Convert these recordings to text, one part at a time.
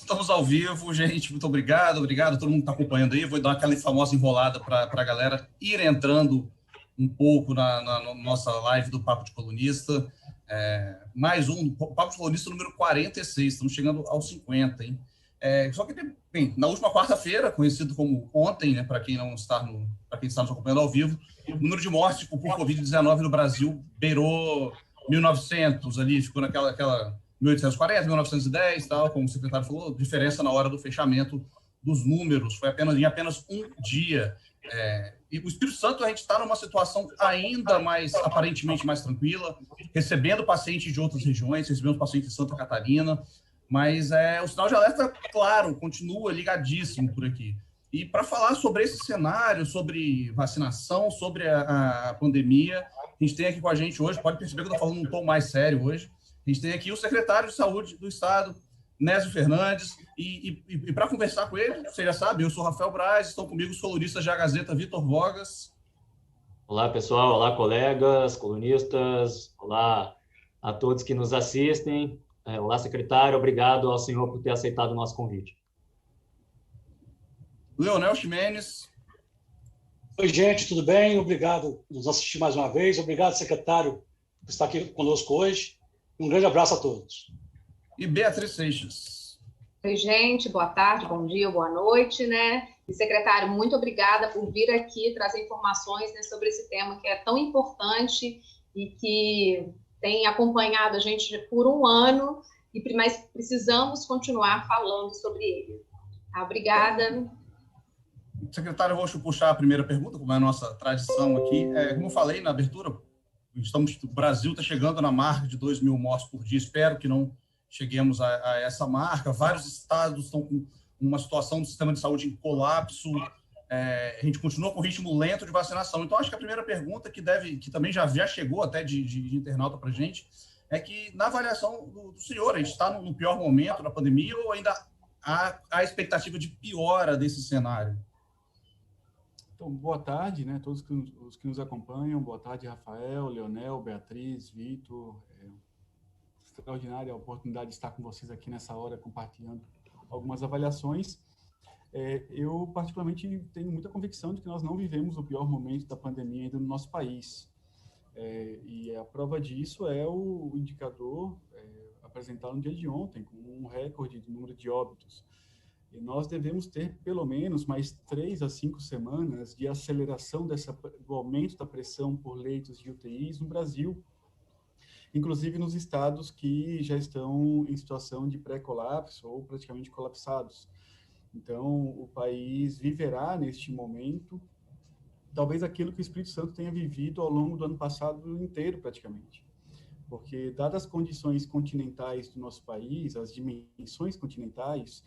Estamos ao vivo, gente. Muito obrigado a todo mundo que está acompanhando aí. Vou dar aquela famosa enrolada para a galera ir entrando um pouco na nossa live do Papo de Colunista. Mais um Papo de Colunista número 46. Estamos chegando aos 50, hein? Só que, bem, na última quarta-feira, conhecido como ontem, né, para quem está nos acompanhando ao vivo, o número de mortes por Covid-19 no Brasil beirou 1.900 ali, ficou naquela 1840, 1910, tal, como o secretário falou, diferença na hora do fechamento dos números, foi em apenas um dia. E o Espírito Santo, a gente está numa situação ainda mais, aparentemente mais tranquila, recebendo pacientes de outras regiões, recebendo pacientes de Santa Catarina, mas o sinal de alerta, claro, continua ligadíssimo por aqui. E para falar sobre esse cenário, sobre vacinação, sobre a pandemia, a gente tem aqui com a gente hoje, pode perceber que eu estou falando num tom mais sério hoje, a gente tem aqui o secretário de Saúde do Estado, Nésio Fernandes, e para conversar com ele, você já sabe, eu sou Rafael Braz, estão comigo os colunistas da Gazeta, Vitor Vogas. Olá, pessoal, olá, colegas, colunistas, olá a todos que nos assistem, olá, secretário, obrigado ao senhor por ter aceitado o nosso convite. Leonel Ximenes. Oi, gente, tudo bem? Obrigado por nos assistir mais uma vez, obrigado, secretário, por estar aqui conosco hoje. Um grande abraço a todos. E Beatriz Seixas. Oi, gente, boa tarde, bom dia, boa noite, né? E, secretário, muito obrigada por vir aqui trazer informações, né, sobre esse tema que é tão importante e que tem acompanhado a gente por um ano, mas precisamos continuar falando sobre ele. Tá? Obrigada. Secretário, eu vou puxar a primeira pergunta, como é a nossa tradição aqui. Como eu falei na abertura, o Brasil está chegando na marca de 2.000 mortes por dia, espero que não cheguemos a essa marca. Vários estados estão com uma situação do sistema de saúde em colapso, a gente continua com ritmo lento de vacinação. Então, acho que a primeira pergunta, que também já chegou até de internauta para a gente, é que, na avaliação do senhor, a gente está no pior momento da pandemia ou ainda há expectativa de piora desse cenário? Então, boa tarde, né, todos os que nos acompanham. Boa tarde, Rafael, Leonel, Beatriz, Vitor. Extraordinária a oportunidade de estar com vocês aqui nessa hora, compartilhando algumas avaliações. Eu, particularmente, tenho muita convicção de que nós não vivemos o pior momento da pandemia ainda no nosso país. E a prova disso é o indicador apresentado no dia de ontem, com um recorde de número de óbitos. E nós devemos ter, pelo menos, mais 3 a 5 semanas de aceleração do aumento da pressão por leitos de UTIs no Brasil, inclusive nos estados que já estão em situação de pré-colapso ou praticamente colapsados. Então, o país viverá, neste momento, talvez aquilo que o Espírito Santo tenha vivido ao longo do ano passado inteiro, praticamente. Porque, dadas as condições continentais do nosso país, as dimensões continentais,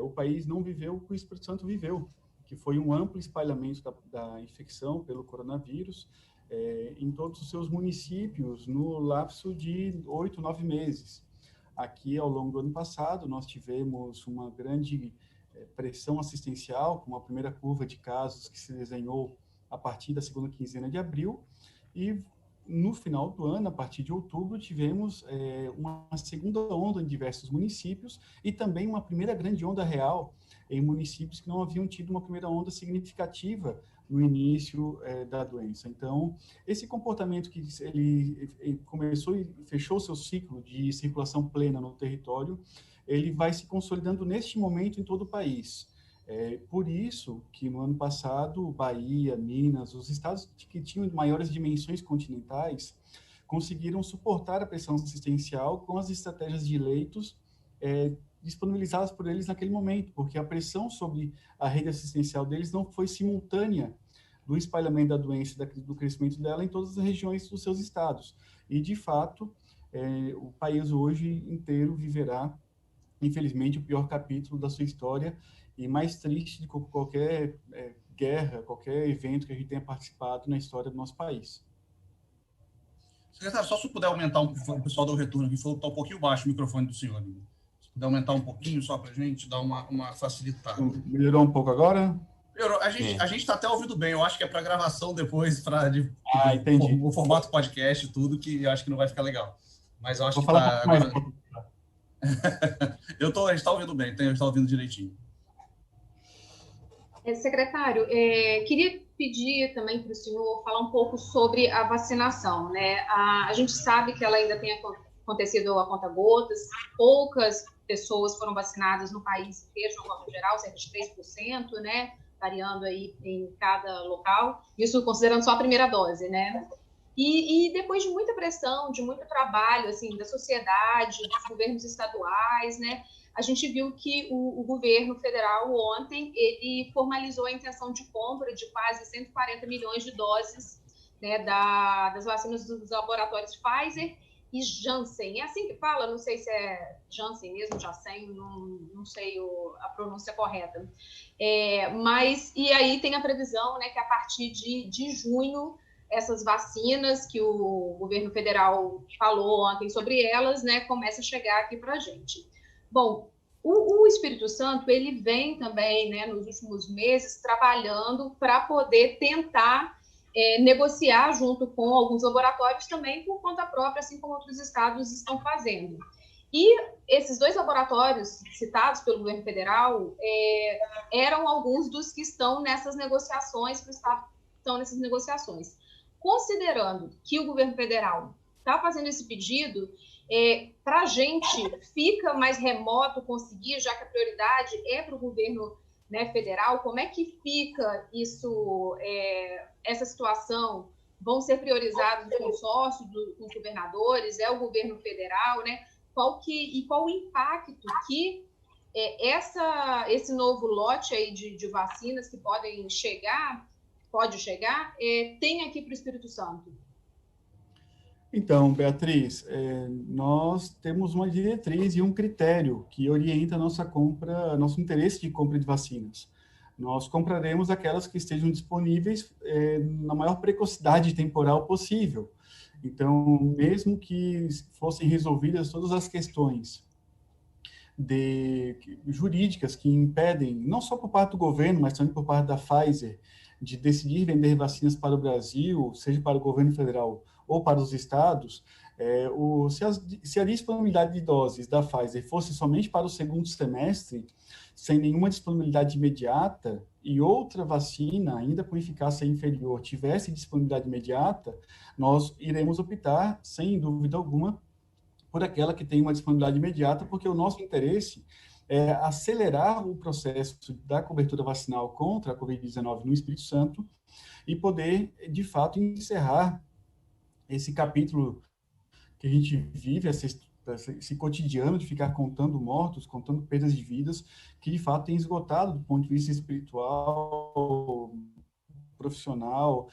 o país não viveu o que o Espírito Santo viveu, que foi um amplo espalhamento da infecção pelo coronavírus em todos os seus municípios no lapso de 8, 9 meses. Aqui, ao longo do ano passado, nós tivemos uma grande pressão assistencial, com a primeira curva de casos que se desenhou a partir da segunda quinzena de abril, e no final do ano, a partir de outubro, tivemos uma segunda onda em diversos municípios e também uma primeira grande onda real em municípios que não haviam tido uma primeira onda significativa no início da doença. Então, esse comportamento que ele começou e fechou seu ciclo de circulação plena no território, ele vai se consolidando neste momento em todo o país. Por isso que no ano passado, Bahia, Minas, os estados que tinham maiores dimensões continentais conseguiram suportar a pressão assistencial com as estratégias de leitos disponibilizadas por eles naquele momento, porque a pressão sobre a rede assistencial deles não foi simultânea do espalhamento da doença, do crescimento dela em todas as regiões dos seus estados. E, de fato, o país hoje inteiro viverá, infelizmente, o pior capítulo da sua história, e mais triste de qualquer guerra, qualquer evento que a gente tenha participado na história do nosso país. Secretário, só se puder aumentar o pessoal do retorno aqui, falou que está um pouquinho baixo o microfone do senhor. Se puder aumentar um pouquinho só para a gente dar uma facilitada. Melhorou um pouco agora? Melhorou. A gente está até ouvindo bem, eu acho que é para gravação depois, o formato podcast e tudo, que eu acho que não vai ficar legal. Mas eu acho que está... A gente está ouvindo bem, a gente está ouvindo direitinho. Secretário, queria pedir também para o senhor falar um pouco sobre a vacinação, né? A gente sabe que ela ainda tem acontecido a conta-gotas, poucas pessoas foram vacinadas no país inteiro, de uma forma geral, cerca de 3%, né? Variando aí em cada local, isso considerando só a primeira dose, né? E depois de muita pressão, de muito trabalho, assim, da sociedade, dos governos estaduais, né? A gente viu que o governo federal ontem, ele formalizou a intenção de compra de quase 140 milhões de doses, né, das vacinas dos laboratórios Pfizer e Janssen. É assim que fala? Não sei se é Janssen mesmo, Janssen, não sei a pronúncia correta. Mas, e aí tem a previsão, né, que a partir de junho, essas vacinas que o governo federal falou ontem sobre elas, né, começa a chegar aqui para a gente. Bom, o Espírito Santo, ele vem também, né, nos últimos meses, trabalhando para poder tentar negociar junto com alguns laboratórios também por conta própria, assim como outros estados estão fazendo. E esses dois laboratórios citados pelo governo federal eram alguns dos que estão nessas negociações, Considerando que o governo federal está fazendo esse pedido, para a gente fica mais remoto conseguir, já que a prioridade é para o governo, né, federal, como é que fica isso, essa situação? Vão ser priorizados os consórcios com os governadores? É o governo federal, né? Qual o impacto que esse novo lote aí de vacinas que pode chegar, tem aqui para o Espírito Santo? Então, Beatriz, nós temos uma diretriz e um critério que orienta a nossa compra, nosso interesse de compra de vacinas. Nós compraremos aquelas que estejam disponíveis na maior precocidade temporal possível. Então, mesmo que fossem resolvidas todas as questões jurídicas que impedem, não só por parte do governo, mas também por parte da Pfizer, de decidir vender vacinas para o Brasil, seja para o governo federal ou para os estados, se a disponibilidade de doses da Pfizer fosse somente para o segundo semestre, sem nenhuma disponibilidade imediata, e outra vacina, ainda com eficácia inferior, tivesse disponibilidade imediata, nós iremos optar, sem dúvida alguma, por aquela que tem uma disponibilidade imediata, porque o nosso interesse é acelerar o processo da cobertura vacinal contra a Covid-19 no Espírito Santo e poder, de fato, encerrar esse capítulo que a gente vive, esse cotidiano de ficar contando mortos, contando perdas de vidas, que de fato tem esgotado do ponto de vista espiritual, profissional,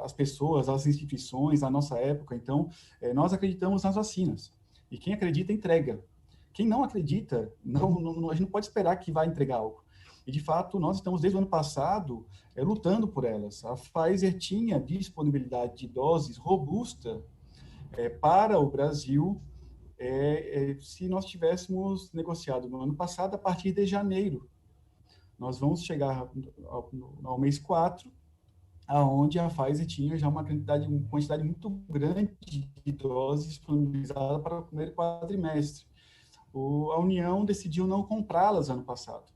as pessoas, as instituições, a nossa época. Então, nós acreditamos nas vacinas. E quem acredita, entrega. Quem não acredita, a gente não pode esperar que vai entregar algo. E, de fato, nós estamos, desde o ano passado, lutando por elas. A Pfizer tinha disponibilidade de doses robusta para o Brasil, se nós tivéssemos negociado no ano passado, a partir de janeiro. Nós vamos chegar ao mês 4, aonde a Pfizer tinha já uma quantidade muito grande de doses disponibilizadas para o primeiro quadrimestre. A União decidiu não comprá-las ano passado,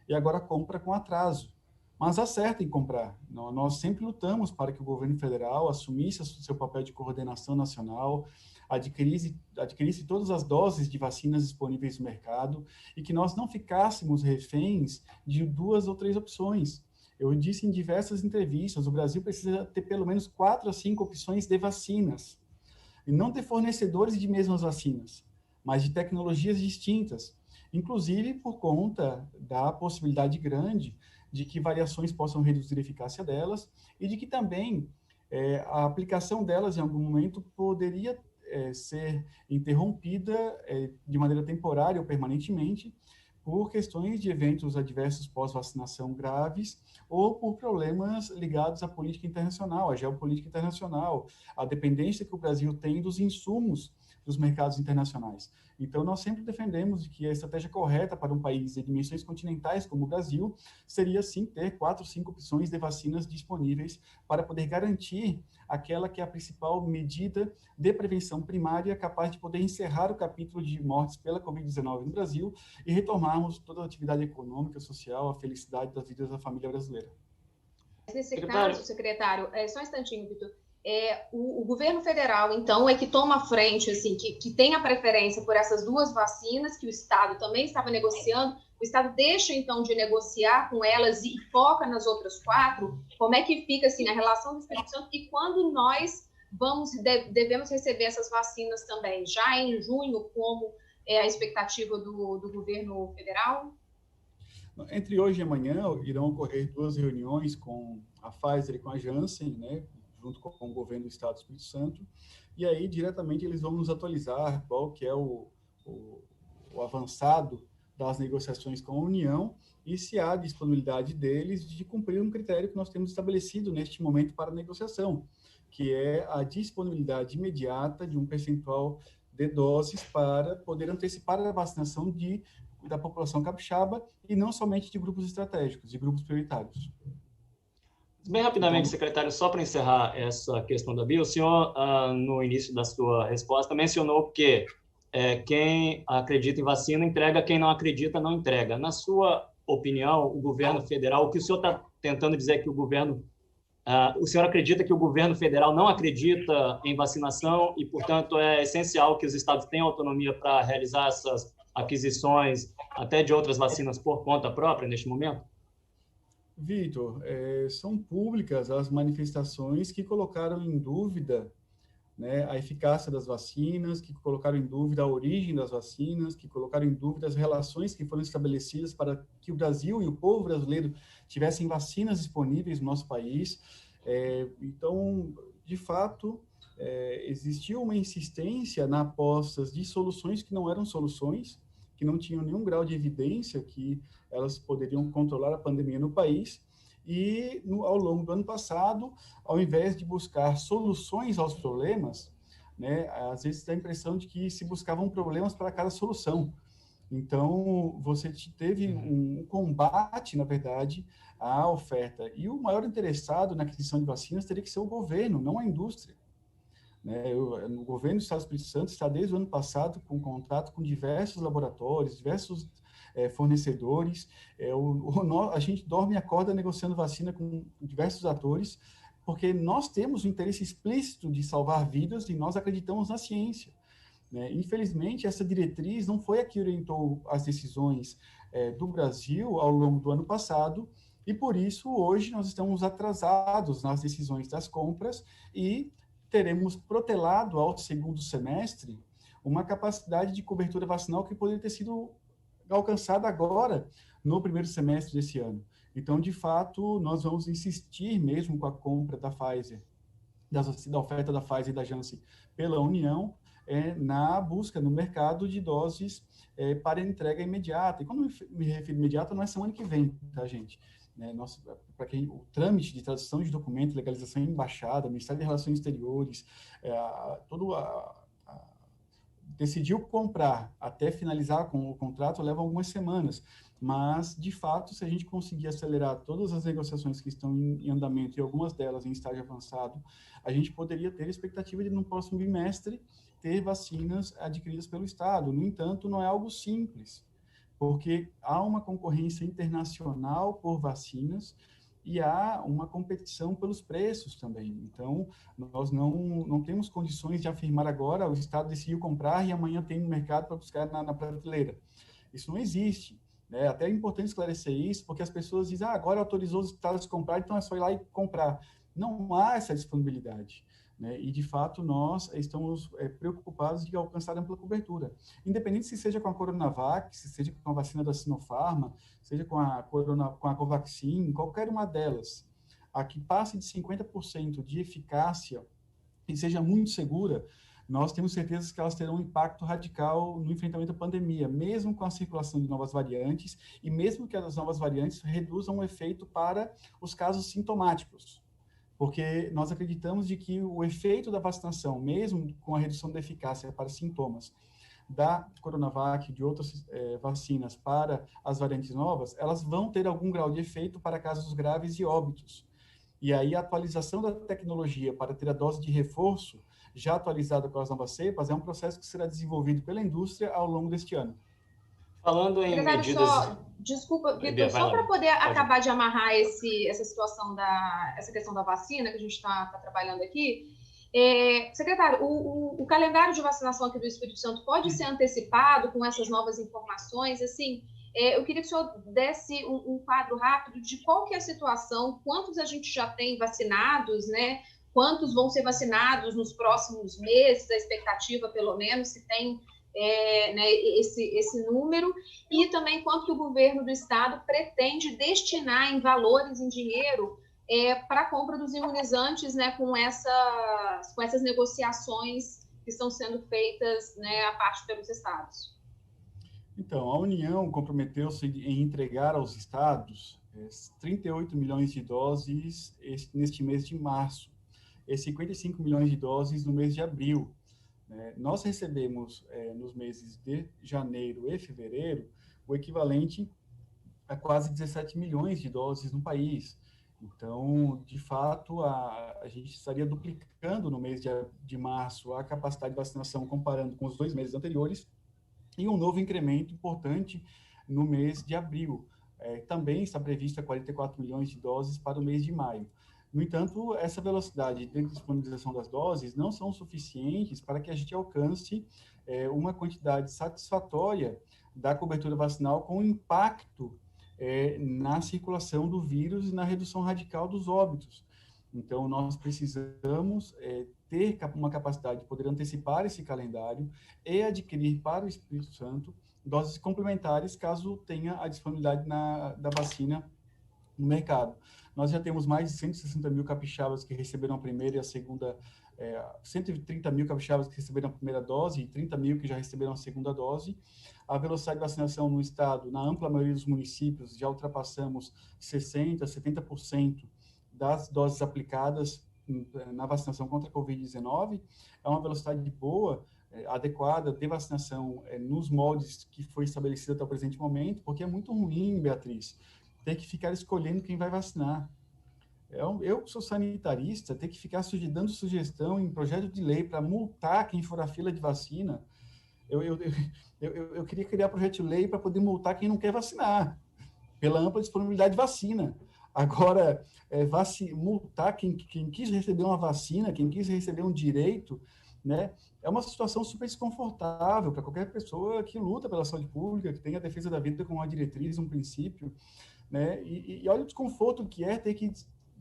e agora compra com atraso. Mas acerta em comprar. Nós sempre lutamos para que o governo federal assumisse o seu papel de coordenação nacional, adquirisse todas as doses de vacinas disponíveis no mercado e que nós não ficássemos reféns de 2 ou 3 opções. Eu disse em diversas entrevistas, o Brasil precisa ter pelo menos 4 a 5 opções de vacinas, e não de fornecedores de mesmas vacinas, mas de tecnologias distintas, inclusive por conta da possibilidade grande de que variações possam reduzir a eficácia delas e de que também a aplicação delas em algum momento poderia ser interrompida de maneira temporária ou permanentemente por questões de eventos adversos pós-vacinação graves ou por problemas ligados à política internacional, à geopolítica internacional, à dependência que o Brasil tem dos insumos dos mercados internacionais. Então, nós sempre defendemos que a estratégia correta para um país de dimensões continentais como o Brasil seria, sim, ter 4 ou 5 opções de vacinas disponíveis para poder garantir aquela que é a principal medida de prevenção primária capaz de poder encerrar o capítulo de mortes pela Covid-19 no Brasil e retomarmos toda a atividade econômica, social, a felicidade das vidas da família brasileira. Nesse caso, secretário, só um instantinho, Vitor. O governo federal, então, é que toma a frente, assim, que tem a preferência por essas duas vacinas, que o Estado também estava negociando. O Estado deixa, então, de negociar com elas e foca nas outras 4? Como é que fica, assim, a relação do Espírito Santo e quando nós devemos receber essas vacinas também? Já em junho, como é a expectativa do governo federal? Entre hoje e amanhã irão ocorrer 2 reuniões com a Pfizer e com a Janssen, né, junto com o governo do Estado do Espírito Santo, e aí diretamente eles vão nos atualizar qual que é o avançado das negociações com a União e se há disponibilidade deles de cumprir um critério que nós temos estabelecido neste momento para a negociação, que é a disponibilidade imediata de um percentual de doses para poder antecipar a vacinação da população capixaba e não somente de grupos estratégicos, de grupos prioritários. Bem rapidamente, secretário, só para encerrar essa questão da Bia, o senhor, no início da sua resposta, mencionou que quem acredita em vacina entrega, quem não acredita não entrega. Na sua opinião, o governo federal, o que o senhor está tentando dizer é que o senhor acredita que o governo federal não acredita em vacinação e, portanto, é essencial que os estados tenham autonomia para realizar essas aquisições até de outras vacinas por conta própria neste momento? Vitor, são públicas as manifestações que colocaram em dúvida, né, a eficácia das vacinas, que colocaram em dúvida a origem das vacinas, que colocaram em dúvida as relações que foram estabelecidas para que o Brasil e o povo brasileiro tivessem vacinas disponíveis no nosso país. Então, de fato, existiu uma insistência na aposta de soluções que não eram soluções, que não tinham nenhum grau de evidência que elas poderiam controlar a pandemia no país, e ao longo do ano passado, ao invés de buscar soluções aos problemas, né, às vezes dá a impressão de que se buscavam problemas para cada solução. Então, você teve um combate, na verdade, à oferta. E o maior interessado na aquisição de vacinas teria que ser o governo, não a indústria. O governo do Estado do Espírito Santo está desde o ano passado com contrato com diversos laboratórios, diversos fornecedores. A gente dorme e acorda negociando vacina com diversos atores, porque nós temos um interesse explícito de salvar vidas e nós acreditamos na ciência. Infelizmente, essa diretriz não foi a que orientou as decisões do Brasil ao longo do ano passado, e por isso hoje nós estamos atrasados nas decisões das compras e teremos protelado ao segundo semestre uma capacidade de cobertura vacinal que poderia ter sido alcançada agora no primeiro semestre desse ano. Então, de fato, nós vamos insistir mesmo com a compra da Pfizer, da oferta da Pfizer e da Janssen pela União, na busca no mercado de doses para entrega imediata. E quando me refiro imediata, não é semana que vem, tá, gente? Para quem o trâmite de tradução de documento, legalização em embaixada, Ministério de Relações Exteriores, decidiu comprar até finalizar com o contrato leva algumas semanas, mas de fato, se a gente conseguir acelerar todas as negociações que estão em andamento e algumas delas em estágio avançado, a gente poderia ter a expectativa de no próximo bimestre ter vacinas adquiridas pelo Estado. No entanto, não é algo simples, porque há uma concorrência internacional por vacinas e há uma competição pelos preços também. Então, nós não temos condições de afirmar agora, o Estado decidiu comprar e amanhã tem no mercado para buscar na prateleira. Isso não existe. Até é importante esclarecer isso, porque as pessoas dizem, agora autorizou os Estados a comprar, então é só ir lá e comprar. Não há essa disponibilidade. E, de fato, nós estamos preocupados de alcançar ampla cobertura. Independente se seja com a Coronavac, se seja com a vacina da Sinopharma, seja com a Covaxin, qualquer uma delas, a que passe de 50% de eficácia e seja muito segura, nós temos certeza que elas terão um impacto radical no enfrentamento da pandemia, mesmo com a circulação de novas variantes e mesmo que as novas variantes reduzam o efeito para os casos sintomáticos. Porque nós acreditamos de que o efeito da vacinação, mesmo com a redução da eficácia para sintomas da Coronavac e de outras vacinas para as variantes novas, elas vão ter algum grau de efeito para casos graves e óbitos. E aí a atualização da tecnologia para ter a dose de reforço já atualizada com as novas cepas é um processo que será desenvolvido pela indústria ao longo deste ano. Falando em Secretário, medidas... desculpa, Vitor, só para poder acabar de amarrar essa situação essa questão da vacina que a gente está trabalhando aqui, secretário, o calendário de vacinação aqui do Espírito Santo pode ser antecipado com essas novas informações? Assim, eu queria que o senhor desse um quadro rápido de qual que é a situação, quantos a gente já tem vacinados, né? Quantos vão ser vacinados nos próximos meses, a expectativa, pelo menos, se tem né, esse número, e também quanto que o governo do estado pretende destinar em valores, em dinheiro, para a compra dos imunizantes, né, com essas negociações que estão sendo feitas, né, a parte pelos estados. Então, a União comprometeu-se em entregar aos estados 38 milhões de doses neste mês de março e 55 milhões de doses no mês de abril. Nós recebemos, nos meses de janeiro e fevereiro, o equivalente a quase 17 milhões de doses no país. Então, de fato, a gente estaria duplicando no mês de março a capacidade de vacinação comparando com os 2 meses anteriores, e um novo incremento importante no mês de abril. Também está prevista 44 milhões de doses para o mês de maio. No entanto, essa velocidade de disponibilização das doses não são suficientes para que a gente alcance uma quantidade satisfatória da cobertura vacinal com impacto na circulação do vírus e na redução radical dos óbitos. Então, nós precisamos ter uma capacidade de poder antecipar esse calendário e adquirir para o Espírito Santo doses complementares, caso tenha a disponibilidade da vacina no mercado. Nós já temos mais de 160 mil capixabas que receberam a primeira e a segunda, 130 mil capixabas que receberam a primeira dose e 30 mil que já receberam a segunda dose. A velocidade de vacinação no estado, na ampla maioria dos municípios, já ultrapassamos 60%, 70% das doses aplicadas na vacinação contra a Covid-19. É uma velocidade boa, adequada de vacinação nos moldes que foi estabelecido até o presente momento, porque é muito ruim, Beatriz, ter que ficar escolhendo quem vai vacinar. Eu que sou sanitarista, ter que ficar dando sugestão em projeto de lei para multar quem for à fila de vacina. Eu queria criar projeto de lei para poder multar quem não quer vacinar, pela ampla disponibilidade de vacina. Agora, multar quem quis receber uma vacina, quem quis receber um direito, né, é uma situação super desconfortável para qualquer pessoa que luta pela saúde pública, que tem a defesa da vida como uma diretriz, um princípio, né, e olha o desconforto que é ter que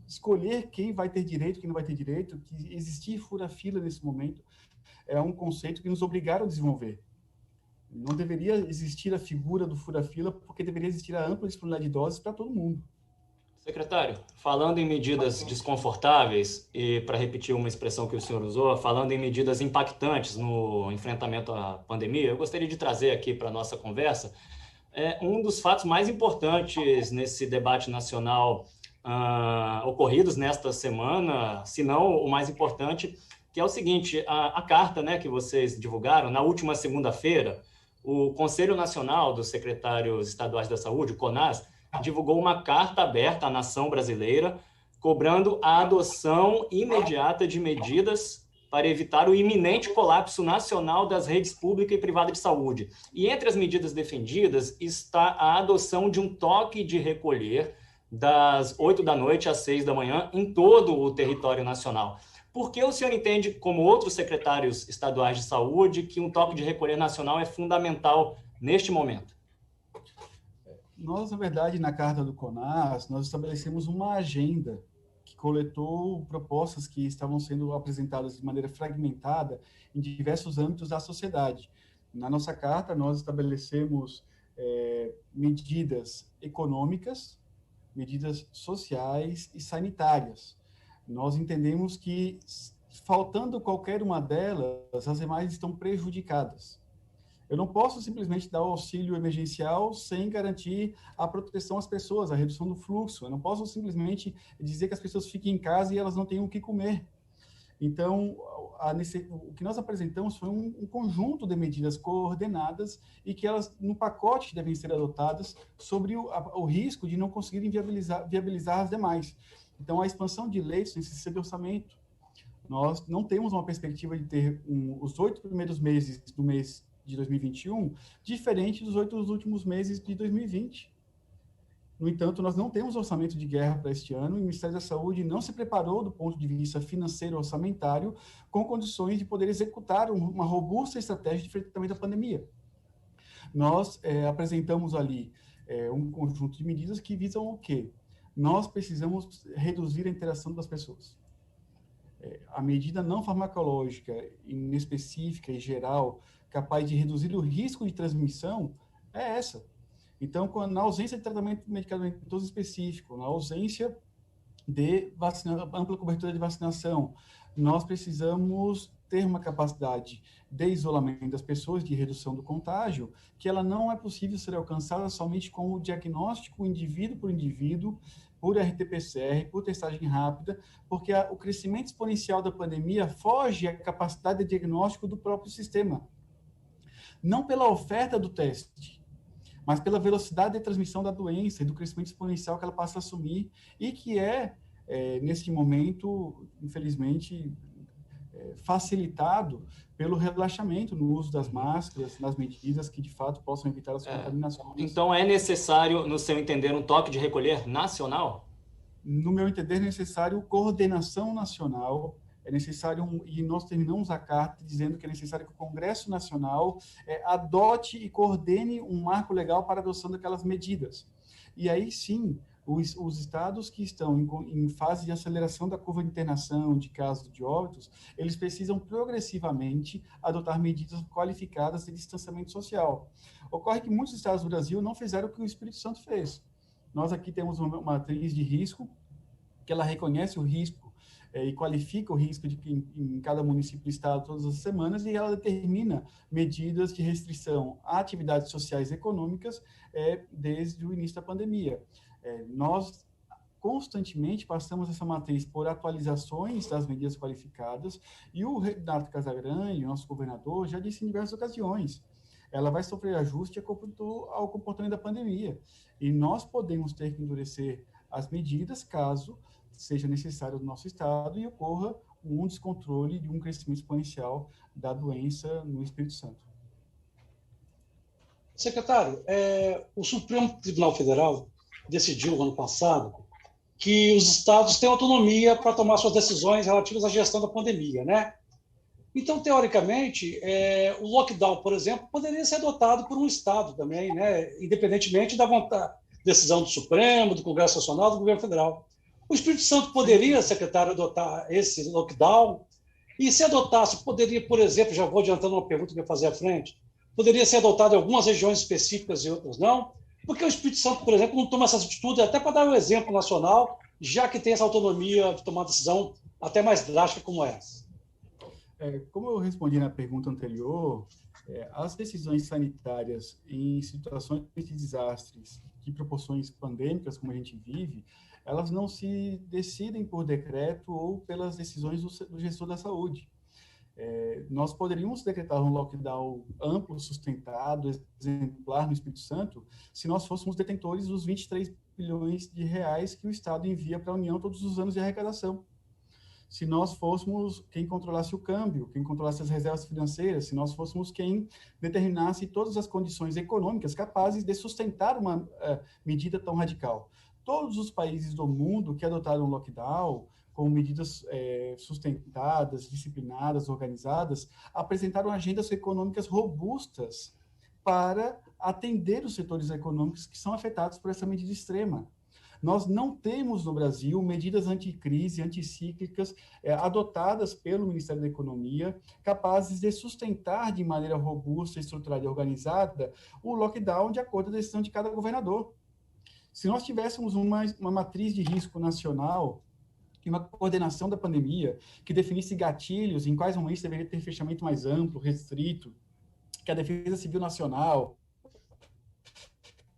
escolher quem vai ter direito, quem não vai ter direito, que existir fura-fila nesse momento é um conceito que nos obrigaram a desenvolver. Não deveria existir a figura do fura-fila, porque deveria existir a ampla disponibilidade de doses para todo mundo. Secretário, falando em medidas desconfortáveis, e para repetir uma expressão que o senhor usou, falando em medidas impactantes no enfrentamento à pandemia, eu gostaria de trazer aqui para a nossa conversa um dos fatos mais importantes nesse debate nacional ocorridos nesta semana, se não o mais importante, que é o seguinte, a carta, né, que vocês divulgaram na última segunda-feira, o Conselho Nacional dos Secretários Estaduais da Saúde, o CONAS, divulgou uma carta aberta à nação brasileira, cobrando a adoção imediata de medidas para evitar o iminente colapso nacional das redes pública e privada de saúde. E entre as medidas defendidas está a adoção de um toque de recolher das 8 da noite às 6 da manhã em todo o território nacional. Por que o senhor entende, como outros secretários estaduais de saúde, que um toque de recolher nacional é fundamental neste momento? Nós, na verdade, na carta do CONAS, nós estabelecemos uma agenda que coletou propostas que estavam sendo apresentadas de maneira fragmentada em diversos âmbitos da sociedade. Na nossa carta, nós estabelecemos medidas econômicas, medidas sociais e sanitárias. Nós entendemos que, faltando qualquer uma delas, as demais estão prejudicadas. Eu não posso simplesmente dar o auxílio emergencial sem garantir a proteção às pessoas, a redução do fluxo. Eu não posso simplesmente dizer que as pessoas fiquem em casa e elas não tenham o que comer. Então, o que nós apresentamos foi um conjunto de medidas coordenadas e que elas, no pacote, devem ser adotadas sobre o risco de não conseguirem viabilizar as demais. Então, a expansão de leitos necessita de orçamento. Nós não temos uma perspectiva de ter os 8 primeiros meses do mês de 2021 diferente dos 8 últimos meses de 2020. No entanto, nós não temos orçamento de guerra para este ano e o Ministério da Saúde não se preparou do ponto de vista financeiro orçamentário com condições de poder executar uma robusta estratégia de enfrentamento à pandemia. Nós apresentamos ali um conjunto de medidas que visam o quê? Nós precisamos reduzir a interação das pessoas. A medida não farmacológica, inespecífica e geral, capaz de reduzir o risco de transmissão, é essa. Então, na ausência de tratamento medicamentoso específico, na ausência de ampla cobertura de vacinação, nós precisamos ter uma capacidade de isolamento das pessoas, de redução do contágio, que ela não é possível ser alcançada somente com o diagnóstico indivíduo por indivíduo, por RT-PCR, por testagem rápida, porque o crescimento exponencial da pandemia foge à capacidade de diagnóstico do próprio sistema. Não pela oferta do teste, mas pela velocidade de transmissão da doença e do crescimento exponencial que ela passa a assumir e que nesse momento, infelizmente, facilitado pelo relaxamento no uso das máscaras, nas medidas que, de fato, possam evitar as contaminações. Então, é necessário, no seu entender, um toque de recolher nacional? No meu entender, é necessário coordenação nacional, é necessário, e nós terminamos a carta dizendo que é necessário que o Congresso Nacional adote e coordene um marco legal para a adoção daquelas medidas. E aí, sim, os estados que estão em fase de aceleração da curva de internação de casos de óbitos, eles precisam progressivamente adotar medidas qualificadas de distanciamento social. Ocorre que muitos estados do Brasil não fizeram o que o Espírito Santo fez. Nós aqui temos uma matriz de risco, que ela reconhece o risco e qualifica o risco em cada município do estado todas as semanas, e ela determina medidas de restrição a atividades sociais e econômicas desde o início da pandemia. Nós constantemente passamos essa matriz por atualizações das medidas qualificadas, e o Renato Casagrande, nosso governador, já disse em diversas ocasiões, ela vai sofrer ajuste ao comportamento da pandemia, e nós podemos ter que endurecer as medidas caso seja necessário no nosso estado e ocorra um descontrole de um crescimento exponencial da doença no Espírito Santo. Secretário, o Supremo Tribunal Federal decidiu, ano passado, que os estados têm autonomia para tomar suas decisões relativas à gestão da pandemia, né? Então, teoricamente, o lockdown, por exemplo, poderia ser adotado por um estado também, né? Independentemente da decisão do Supremo, do Congresso Nacional, do Governo Federal. O Espírito Santo poderia, secretário, adotar esse lockdown? E se adotasse, poderia, por exemplo, já vou adiantando uma pergunta que eu ia fazer à frente, poderia ser adotado em algumas regiões específicas e outras não? Porque o Espírito Santo, por exemplo, não toma essa atitude, até para dar um exemplo nacional, já que tem essa autonomia de tomar decisão até mais drástica como essa. Como eu respondi na pergunta anterior, as decisões sanitárias em situações de desastres, de proporções pandêmicas, como a gente vive, elas não se decidem por decreto ou pelas decisões do gestor da saúde. Nós poderíamos decretar um lockdown amplo, sustentado, exemplar no Espírito Santo, se nós fôssemos detentores dos 23 bilhões de reais que o Estado envia para a União todos os anos de arrecadação. Se nós fôssemos quem controlasse o câmbio, quem controlasse as reservas financeiras, se nós fôssemos quem determinasse todas as condições econômicas capazes de sustentar uma medida tão radical. Todos os países do mundo que adotaram o lockdown, com medidas sustentadas, disciplinadas, organizadas, apresentaram agendas econômicas robustas para atender os setores econômicos que são afetados por essa medida extrema. Nós não temos no Brasil medidas anticrise, anticíclicas, adotadas pelo Ministério da Economia, capazes de sustentar de maneira robusta, estruturada e organizada o lockdown de acordo com a decisão de cada governador. Se nós tivéssemos uma matriz de risco nacional e uma coordenação da pandemia que definisse gatilhos em quais momentos deveria ter fechamento mais amplo, restrito, que a Defesa Civil Nacional,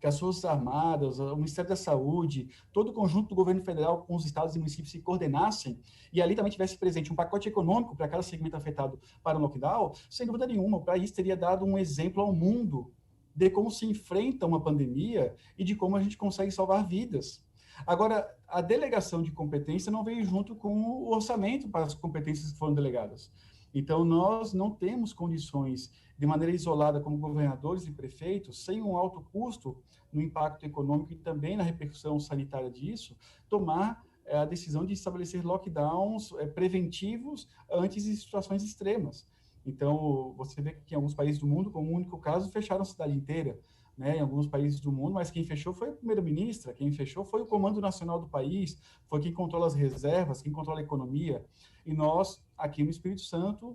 que as Forças Armadas, o Ministério da Saúde, todo o conjunto do governo federal com os estados e municípios se coordenassem e ali também tivesse presente um pacote econômico para cada segmento afetado para o lockdown, sem dúvida nenhuma, o país teria dado um exemplo ao mundo de como se enfrenta uma pandemia e de como a gente consegue salvar vidas. Agora, a delegação de competência não veio junto com o orçamento para as competências que foram delegadas. Então, nós não temos condições, de maneira isolada, como governadores e prefeitos, sem um alto custo no impacto econômico e também na repercussão sanitária disso, tomar a decisão de estabelecer lockdowns preventivos antes de situações extremas. Então, você vê que em alguns países do mundo, como um único caso, fecharam a cidade inteira, né, em alguns países do mundo, mas quem fechou foi a primeira-ministra, quem fechou foi o Comando Nacional do país, foi quem controla as reservas, quem controla a economia. E nós, aqui no Espírito Santo,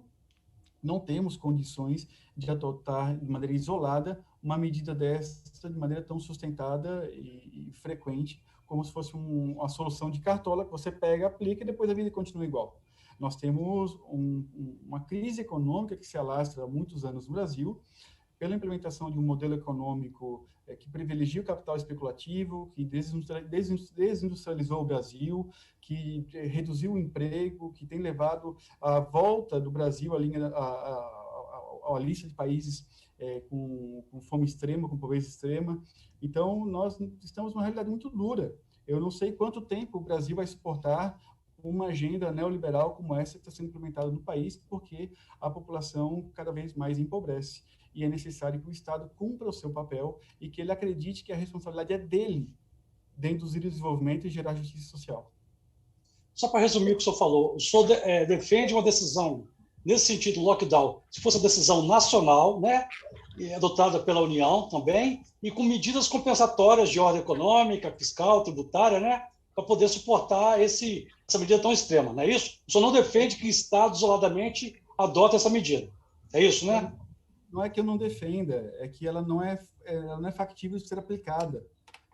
não temos condições de adotar de maneira isolada uma medida dessa de maneira tão sustentada e frequente, como se fosse uma solução de cartola que você pega, aplica e depois a vida continua igual. Nós temos uma crise econômica que se alastra há muitos anos no Brasil, pela implementação de um modelo econômico que privilegia o capital especulativo, que desindustrializou o Brasil, que reduziu o emprego, que tem levado à volta do Brasil à lista de países com fome extrema, com pobreza extrema. Então, nós estamos numa realidade muito dura. Eu não sei quanto tempo o Brasil vai suportar uma agenda neoliberal como essa que está sendo implementada no país, porque a população cada vez mais empobrece. E é necessário que o Estado cumpra o seu papel e que ele acredite que a responsabilidade é dele de induzir o desenvolvimento e gerar justiça social. Só para resumir o que o senhor falou, o senhor defende uma decisão, nesse sentido, lockdown, se fosse uma decisão nacional, né, adotada pela União também, e com medidas compensatórias de ordem econômica, fiscal, tributária, né, para poder suportar essa medida tão extrema, não é isso? O senhor não defende que o Estado, isoladamente, adote essa medida. É isso, né? Não é que eu não defenda, é que ela não é factível de ser aplicada.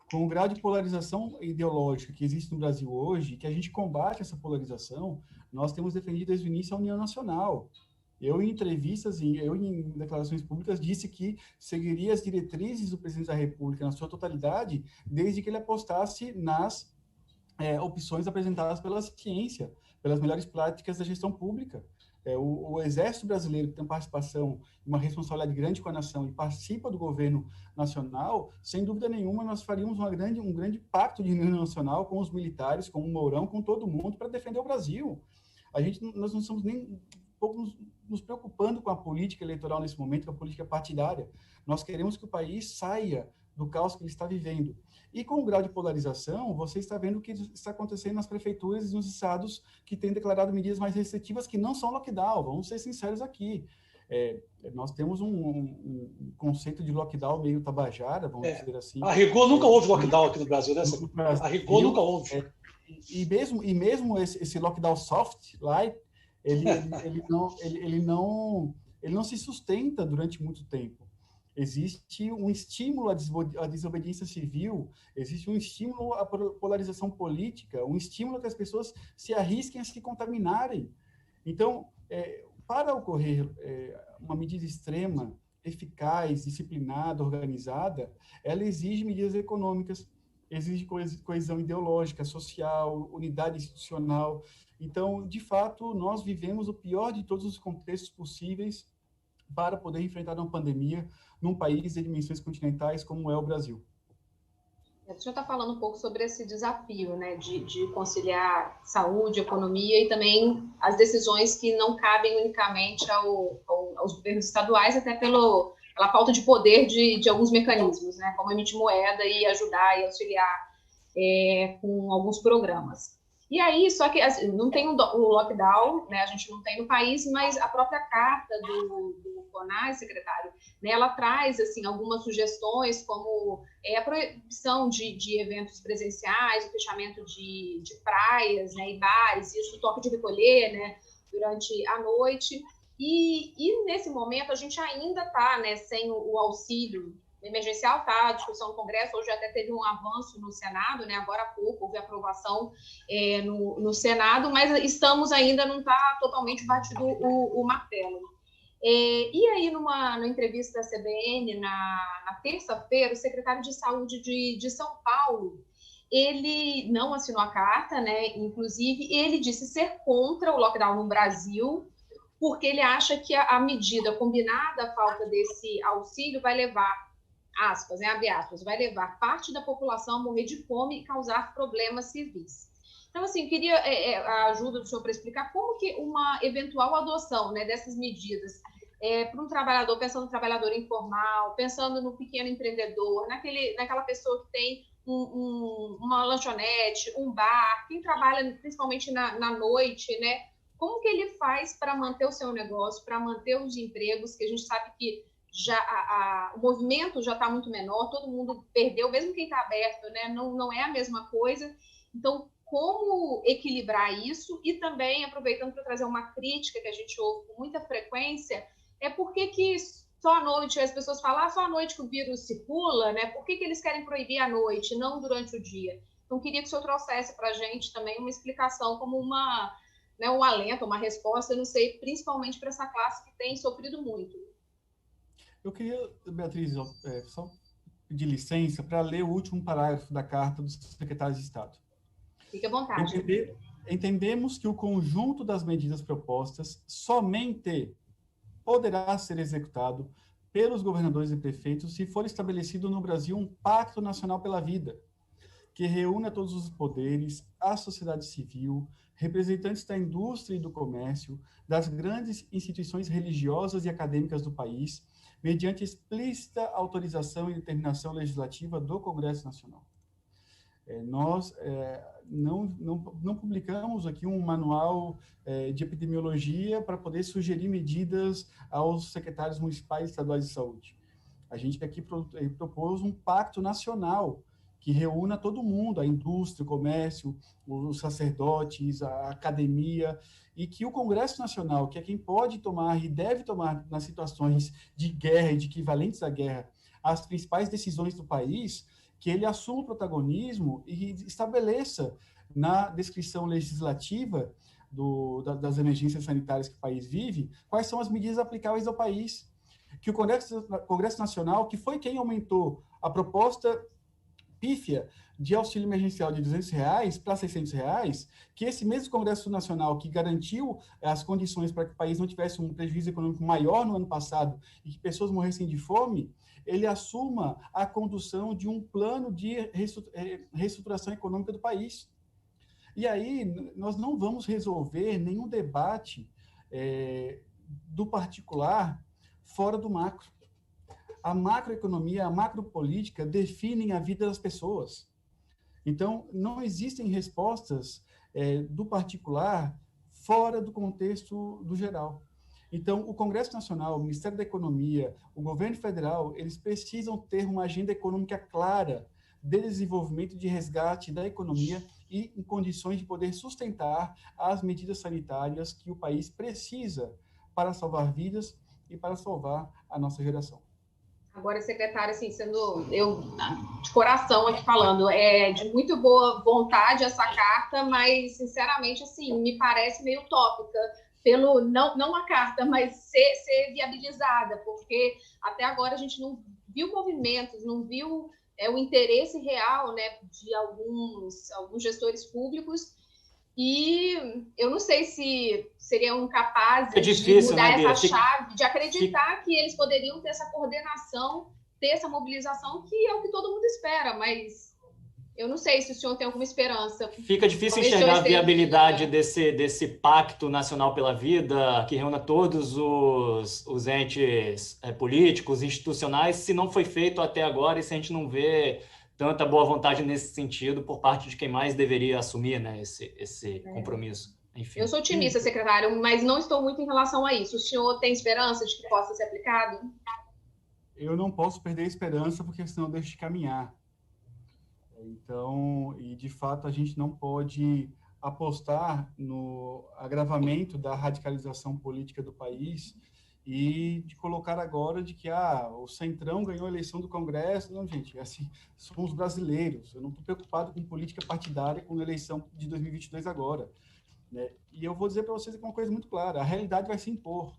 Com o grau de polarização ideológica que existe no Brasil hoje, que a gente combate essa polarização, nós temos defendido desde o início a União Nacional. Eu, em entrevistas, em declarações públicas, disse que seguiria as diretrizes do presidente da República na sua totalidade, desde que ele apostasse nas opções apresentadas pela ciência, pelas melhores práticas da gestão pública. O Exército Brasileiro, que tem participação, uma responsabilidade grande com a nação e participa do governo nacional, sem dúvida nenhuma, nós faríamos um grande pacto de união nacional com os militares, com o Mourão, com todo mundo, para defender o Brasil. Nós não estamos nem um pouco nos preocupando com a política eleitoral nesse momento, com a política partidária. Nós queremos que o país saia do caos que ele está vivendo. E com o grau de polarização, você está vendo o que está acontecendo nas prefeituras e nos estados que têm declarado medidas mais restritivas que não são lockdown. Vamos ser sinceros aqui. Nós temos um conceito de lockdown meio tabajara, vamos dizer assim. A rigor nunca houve lockdown aqui no Brasil, né? A rigor nunca houve. E mesmo esse lockdown soft, light, ele não se sustenta durante muito tempo. Existe um estímulo à desobediência civil, existe um estímulo à polarização política, um estímulo a que as pessoas se arrisquem a se contaminarem. Então, para ocorrer uma medida extrema, eficaz, disciplinada, organizada, ela exige medidas econômicas, exige coesão ideológica, social, unidade institucional. Então, de fato, nós vivemos o pior de todos os contextos possíveis para poder enfrentar uma pandemia num país de dimensões continentais como é o Brasil. A gente já está falando um pouco sobre esse desafio, né, de conciliar saúde, economia e também as decisões que não cabem unicamente aos governos estaduais, até pela falta de poder de alguns mecanismos, né, como emitir moeda e ajudar e auxiliar com alguns programas. E aí, só que assim, não tem o lockdown, né, a gente não tem no país, mas a própria carta do CONAS, secretário, né, ela traz assim, algumas sugestões, como a proibição de eventos presenciais, o fechamento de praias, né, e bares, isso, o toque de recolher, né, durante a noite. E nesse momento, a gente ainda está, né, sem o auxílio emergencial, tá? A discussão no Congresso, hoje até teve um avanço no Senado, né? Agora há pouco houve aprovação no Senado, mas estamos ainda, não está totalmente batido o martelo. E aí, numa entrevista da CBN, na terça-feira, o secretário de Saúde de São Paulo, ele não assinou a carta, né? Inclusive, ele disse ser contra o lockdown no Brasil, porque ele acha que a medida combinada, a falta desse auxílio, vai levar aspas, né, abre aspas, vai levar parte da população a morrer de fome e causar problemas civis. Então, assim, queria a ajuda do senhor para explicar como que uma eventual adoção, né, dessas medidas para um trabalhador, pensando no trabalhador informal, pensando no pequeno empreendedor, naquela pessoa que tem uma lanchonete, um bar, quem trabalha principalmente na noite, né? Como que ele faz para manter o seu negócio, para manter os empregos, que a gente sabe que já o movimento já está muito menor, todo mundo perdeu, mesmo quem está aberto, né? Não é a mesma coisa. Então, como equilibrar isso? E também, aproveitando para trazer uma crítica que a gente ouve com muita frequência, por que só à noite, as pessoas falam, só à noite que o vírus circula, né? Por que eles querem proibir à noite, não durante o dia? Então, queria que o senhor trouxesse para a gente também uma explicação, como um alento, uma resposta, eu não sei, principalmente para essa classe que tem sofrido muito. Eu queria, Beatriz, só pedir licença para ler o último parágrafo da carta dos secretários de Estado. Fique à vontade. Entendemos que o conjunto das medidas propostas somente poderá ser executado pelos governadores e prefeitos se for estabelecido no Brasil um pacto nacional pela vida, que reúna todos os poderes, a sociedade civil, representantes da indústria e do comércio, das grandes instituições religiosas e acadêmicas do país, mediante explícita autorização e determinação legislativa do Congresso Nacional. Nós não publicamos aqui um manual de epidemiologia para poder sugerir medidas aos secretários municipais e estaduais de saúde. A gente aqui propôs um pacto nacional que reúna todo mundo, a indústria, o comércio, os sacerdotes, a academia, e que o Congresso Nacional, que é quem pode tomar e deve tomar nas situações de guerra e de equivalentes à guerra, as principais decisões do país, que ele assuma o protagonismo e estabeleça na descrição legislativa das emergências sanitárias que o país vive, quais são as medidas aplicáveis ao país. Que o Congresso Nacional, que foi quem aumentou a proposta pífia de auxílio emergencial de R$200 para R$600, que esse mesmo Congresso Nacional que garantiu as condições para que o país não tivesse um prejuízo econômico maior no ano passado e que pessoas morressem de fome, ele assuma a condução de um plano de reestruturação econômica do país. E aí, nós não vamos resolver nenhum debate do particular fora do macro. A macroeconomia, a macropolítica definem a vida das pessoas. Então, não existem respostas do particular fora do contexto do geral. Então, o Congresso Nacional, o Ministério da Economia, o governo federal, eles precisam ter uma agenda econômica clara de desenvolvimento e de resgate da economia e em condições de poder sustentar as medidas sanitárias que o país precisa para salvar vidas e para salvar a nossa geração. Agora, secretário, assim, sendo eu de coração aqui falando, de muito boa vontade essa carta, mas, sinceramente, assim, me parece meio utópica, não a carta, mas ser viabilizada, porque até agora a gente não viu movimentos, não viu o interesse real, né, de alguns gestores públicos, e eu não sei se seriam capazes de mudar essa chave, de acreditar que eles poderiam ter essa coordenação, ter essa mobilização, que é o que todo mundo espera, mas eu não sei se o senhor tem alguma esperança. Fica difícil enxergar a viabilidade desse pacto nacional pela vida, que reúna todos os entes políticos, institucionais, se não foi feito até agora e se a gente não vê tanta boa vontade nesse sentido por parte de quem mais deveria assumir, né, esse compromisso. Enfim. Eu sou otimista, secretário, mas não estou muito em relação a isso. O senhor tem esperança de que possa ser aplicado? Eu não posso perder a esperança, porque senão deixo de caminhar. Então, e de fato, a gente não pode apostar no agravamento da radicalização política do país e de colocar agora de que o Centrão ganhou a eleição do Congresso. Não, gente, assim, somos brasileiros. Eu não estou preocupado com política partidária com a eleição de 2022 agora. Né? E eu vou dizer para vocês uma coisa muito clara: a realidade vai se impor.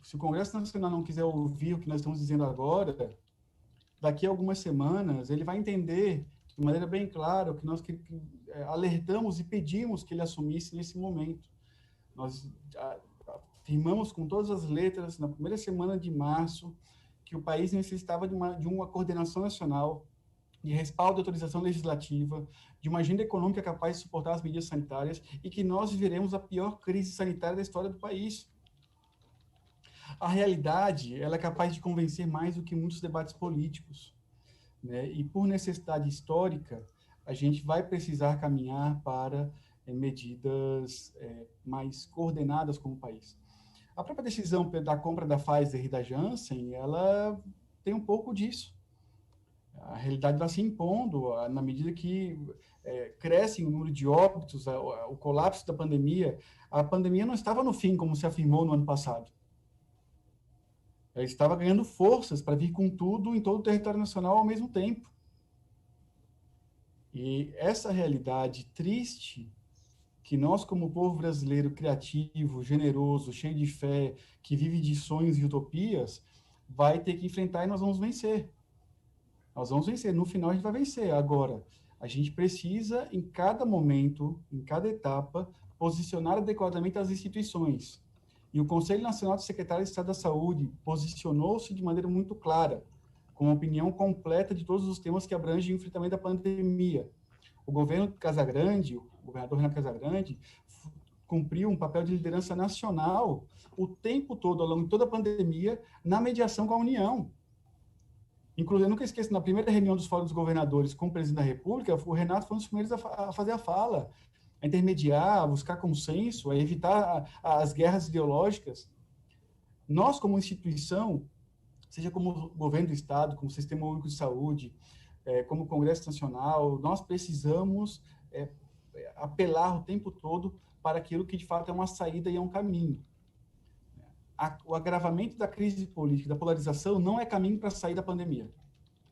Se o Congresso Nacional não quiser ouvir o que nós estamos dizendo agora, daqui a algumas semanas ele vai entender de maneira bem clara o que nós alertamos e pedimos que ele assumisse nesse momento. Nós afirmamos com todas as letras, na primeira semana de março, que o país necessitava de uma coordenação nacional, de respaldo de autorização legislativa, de uma agenda econômica capaz de suportar as medidas sanitárias e que nós viveremos a pior crise sanitária da história do país. A realidade, ela é capaz de convencer mais do que muitos debates políticos, né? E por necessidade histórica, a gente vai precisar caminhar para medidas mais coordenadas como país. A própria decisão da compra da Pfizer e da Janssen, ela tem um pouco disso. A realidade vai se impondo na medida que cresce o número de óbitos, o colapso da pandemia. A pandemia não estava no fim, como se afirmou no ano passado. Ela estava ganhando forças para vir com tudo em todo o território nacional ao mesmo tempo. E essa realidade triste, que nós, como povo brasileiro criativo, generoso, cheio de fé, que vive de sonhos e utopias, vai ter que enfrentar e nós vamos vencer. Nós vamos vencer. No final, a gente vai vencer. Agora, a gente precisa, em cada momento, em cada etapa, posicionar adequadamente as instituições. E o Conselho Nacional de Secretários de Estado da Saúde posicionou-se de maneira muito clara, com uma opinião completa de todos os temas que abrangem o enfrentamento da pandemia. O governo Casagrande, o governador Renan Casagrande, cumpriu um papel de liderança nacional o tempo todo, ao longo de toda a pandemia, na mediação com a União. Inclusive, eu nunca esqueço, na primeira reunião dos Fóruns dos Governadores com o presidente da República, o Renato foi um dos primeiros a fazer a fala, a intermediar, a buscar consenso, a evitar as guerras ideológicas. Nós, como instituição, seja como governo do Estado, como Sistema Único de Saúde, como Congresso Nacional, nós precisamos apelar o tempo todo para aquilo que, de fato, é uma saída e é um caminho. O agravamento da crise política, da polarização, não é caminho para sair da pandemia.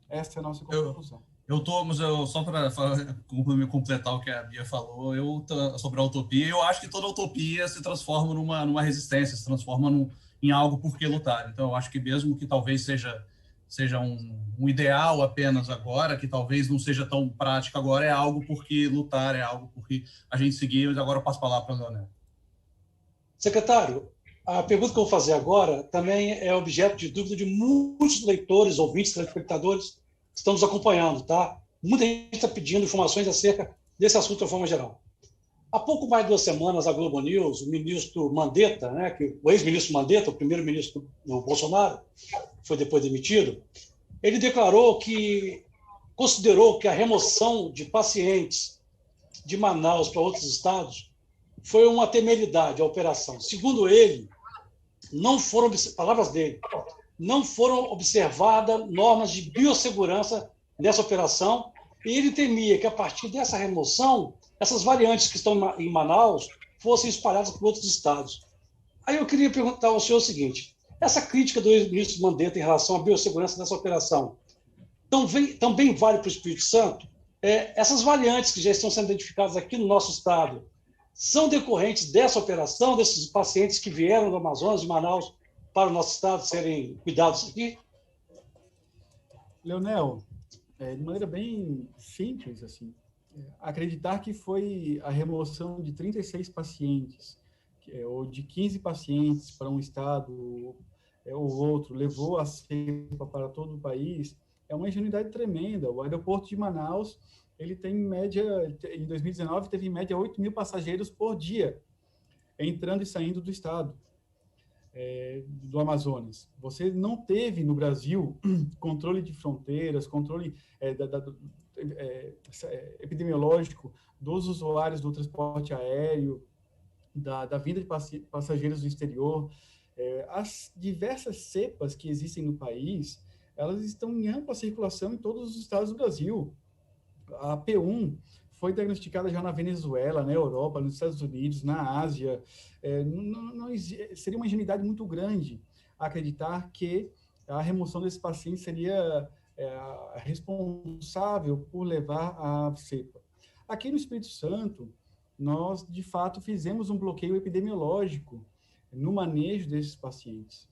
Essa é a nossa conclusão. Mas só para completar o que a Bia falou, sobre a utopia, eu acho que toda utopia se transforma numa resistência, se transforma em algo por que lutar. Então, eu acho que mesmo que talvez seja um ideal apenas agora, que talvez não seja tão prático agora, é algo por que lutar, é algo por que a gente seguir. Mas agora eu passo a palavra para o Leonel. Secretário, a pergunta que eu vou fazer agora também é objeto de dúvida de muitos leitores, ouvintes, telespectadores que estão nos acompanhando, tá? Muita gente está pedindo informações acerca desse assunto de forma geral. Há pouco mais de 2 semanas, a Globo News, o ministro Mandetta, né, o ex-ministro Mandetta, o primeiro-ministro do Bolsonaro, foi depois demitido, ele considerou que a remoção de pacientes de Manaus para outros estados foi uma temeridade, a operação. Segundo ele, palavras dele, não foram observadas normas de biossegurança nessa operação, e ele temia que, a partir dessa remoção, essas variantes que estão em Manaus fossem espalhadas por outros estados. Aí eu queria perguntar ao senhor o seguinte: essa crítica do ex-ministro Mandetta em relação à biossegurança nessa operação também vale para o Espírito Santo? Essas variantes que já estão sendo identificadas aqui no nosso estado são decorrentes dessa operação, desses pacientes que vieram do Amazonas, de Manaus, para o nosso estado serem cuidados aqui? Leonel, de maneira bem simples, assim, acreditar que foi a remoção de 36 pacientes, ou de 15 pacientes para um estado ou outro, levou a cepa para todo o país, é uma ingenuidade tremenda. O aeroporto de Manaus, ele tem, em média, em 2019, teve em média 8.000 passageiros por dia, entrando e saindo do estado. Do Amazonas. Você não teve no Brasil controle de fronteiras, controle epidemiológico dos usuários do transporte aéreo, da vinda de passageiros do exterior. As diversas cepas que existem no país, elas estão em ampla circulação em todos os estados do Brasil. A P1 foi diagnosticada já na Venezuela, na Europa, nos Estados Unidos, na Ásia. Seria uma ingenuidade muito grande acreditar que a remoção desses pacientes seria responsável por levar a cepa. Aqui no Espírito Santo, nós, de fato, fizemos um bloqueio epidemiológico no manejo desses pacientes.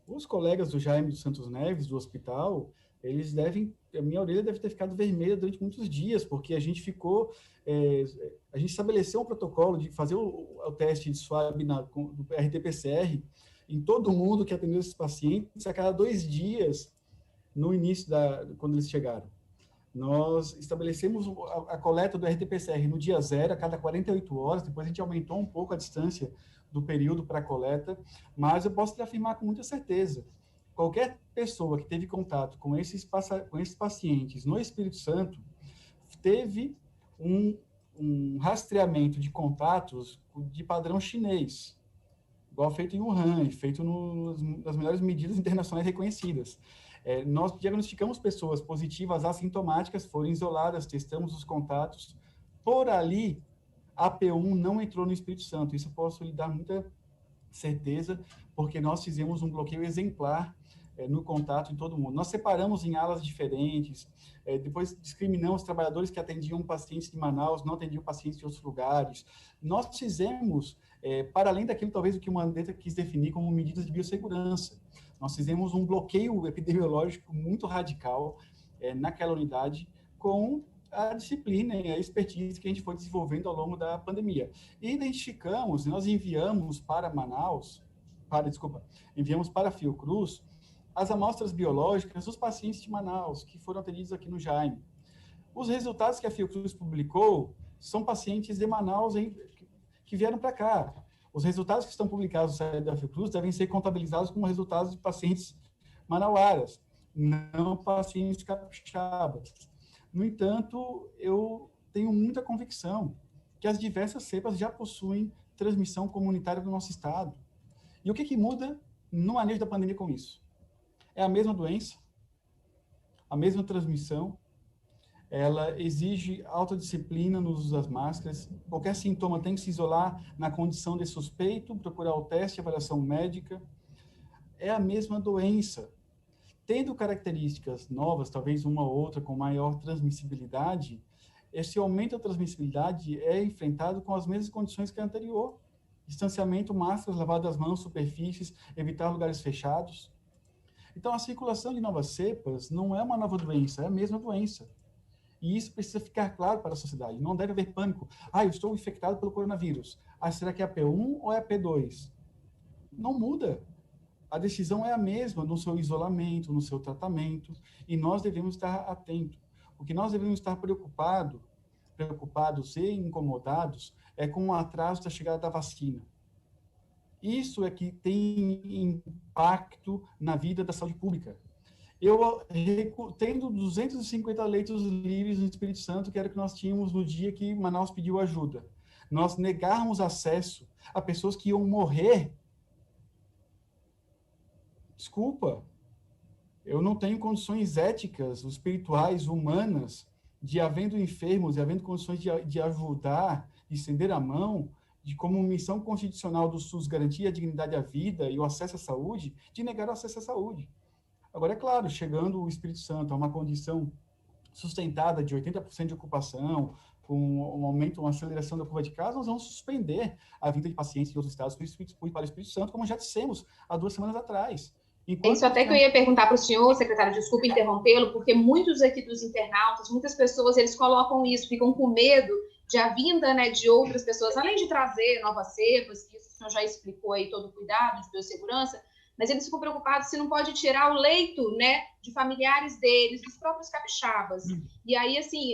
Os colegas do Jaime dos Santos Neves, do hospital, a minha orelha deve ter ficado vermelha durante muitos dias, porque a gente estabeleceu um protocolo de fazer o teste de swab do RT-PCR em todo mundo que atendeu esses pacientes a cada 2 dias no início quando eles chegaram. Nós estabelecemos a coleta do RT-PCR no dia 0, a cada 48 horas, depois a gente aumentou um pouco a distância do período para a coleta, mas eu posso te afirmar com muita certeza, qualquer pessoa que teve contato com esses pacientes no Espírito Santo teve um rastreamento de contatos de padrão chinês, igual feito em Wuhan, feito nas melhores medidas internacionais reconhecidas. Nós diagnosticamos pessoas positivas assintomáticas, foram isoladas, testamos os contatos. Por ali, a P1 não entrou no Espírito Santo. Isso eu posso lhe dar muita certeza, porque nós fizemos um bloqueio exemplar no contato em todo mundo. Nós separamos em alas diferentes, depois discriminamos trabalhadores que atendiam pacientes de Manaus, não atendiam pacientes de outros lugares. Nós fizemos, para além daquilo talvez o que o Mandetta quis definir como medidas de biossegurança, nós fizemos um bloqueio epidemiológico muito radical naquela unidade com a disciplina e a expertise que a gente foi desenvolvendo ao longo da pandemia. E identificamos, nós enviamos para enviamos para a Fiocruz as amostras biológicas dos pacientes de Manaus que foram atendidos aqui no Jaime. Os resultados que a Fiocruz publicou são pacientes de Manaus que vieram para cá. Os resultados que estão publicados no site da Fiocruz devem ser contabilizados como resultados de pacientes manauaras, não pacientes capixabas. No entanto, eu tenho muita convicção que as diversas cepas já possuem transmissão comunitária no nosso estado. E o que muda no manejo da pandemia com isso? É a mesma doença, a mesma transmissão, ela exige autodisciplina no uso das máscaras, qualquer sintoma tem que se isolar na condição de suspeito, procurar o teste, avaliação médica, é a mesma doença. Tendo características novas, talvez uma ou outra com maior transmissibilidade, esse aumento da transmissibilidade é enfrentado com as mesmas condições que a anterior. Distanciamento, máscaras, lavada das mãos, superfícies, evitar lugares fechados. Então, a circulação de novas cepas não é uma nova doença, é a mesma doença. E isso precisa ficar claro para a sociedade. Não deve haver pânico. Eu estou infectado pelo coronavírus. Será que é a P1 ou é a P2? Não muda. A decisão é a mesma no seu isolamento, no seu tratamento, e nós devemos estar atentos. O que nós devemos estar preocupados e incomodados é com o atraso da chegada da vacina. Isso é que tem impacto na vida da saúde pública. Eu, tendo 250 leitos livres no Espírito Santo, que era o que nós tínhamos no dia que Manaus pediu ajuda, nós negarmos acesso a pessoas que iam morrer, desculpa, eu não tenho condições éticas, espirituais, humanas, de havendo enfermos e havendo condições de ajudar, de estender a mão, de como missão constitucional do SUS garantir a dignidade à vida e o acesso à saúde, de negar o acesso à saúde. Agora, é claro, chegando o Espírito Santo a uma condição sustentada de 80% de ocupação, com um aumento, uma aceleração da curva de casos, nós vamos suspender a vinda de pacientes de outros estados para o Espírito Santo, como já dissemos há 2 semanas atrás. Isso até que eu ia perguntar para o senhor, secretário, desculpe interrompê-lo, porque muitos aqui dos internautas, muitas pessoas, eles colocam isso, ficam com medo de a vinda, né, de outras pessoas, além de trazer novas cepas, que isso o senhor já explicou aí todo o cuidado de biossegurança, mas eles ficam preocupados se não pode tirar o leito, né, de familiares deles, dos próprios capixabas. E aí, assim,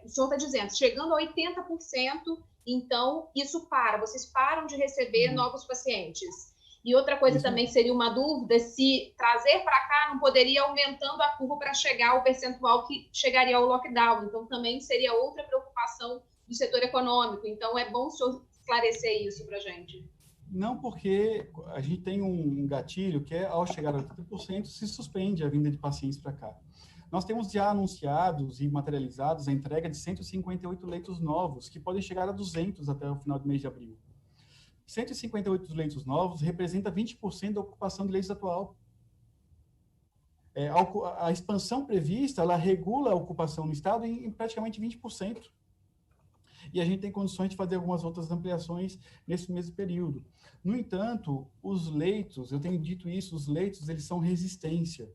o senhor está dizendo, chegando a 80%, então isso vocês param de receber novos pacientes. E outra coisa também que seria uma dúvida, se trazer para cá não poderia aumentando a curva para chegar ao percentual que chegaria ao lockdown. Então, também seria outra preocupação do setor econômico. Então, é bom o senhor esclarecer isso para a gente. Não, porque a gente tem um gatilho que é, ao chegar a 80%, se suspende a vinda de pacientes para cá. Nós temos já anunciados e materializados a entrega de 158 leitos novos, que podem chegar a 200 até o final do mês de abril. 158 leitos novos representa 20% da ocupação de leitos atual. A expansão prevista, ela regula a ocupação no estado em praticamente 20%. E a gente tem condições de fazer algumas outras ampliações nesse mesmo período. No entanto, os leitos, eu tenho dito isso, os leitos, eles são resistência.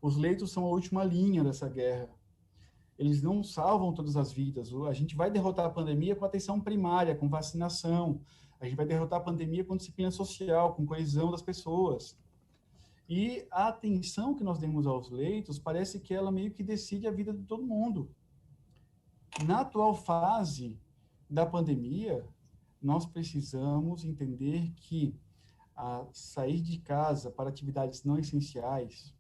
Os leitos são a última linha dessa guerra. Eles não salvam todas as vidas. A gente vai derrotar a pandemia com atenção primária, com vacinação. A gente vai derrotar a pandemia com disciplina social, com coesão das pessoas. E a atenção que nós demos aos leitos parece que ela meio que decide a vida de todo mundo. Na atual fase da pandemia, nós precisamos entender que a sair de casa para atividades não essenciais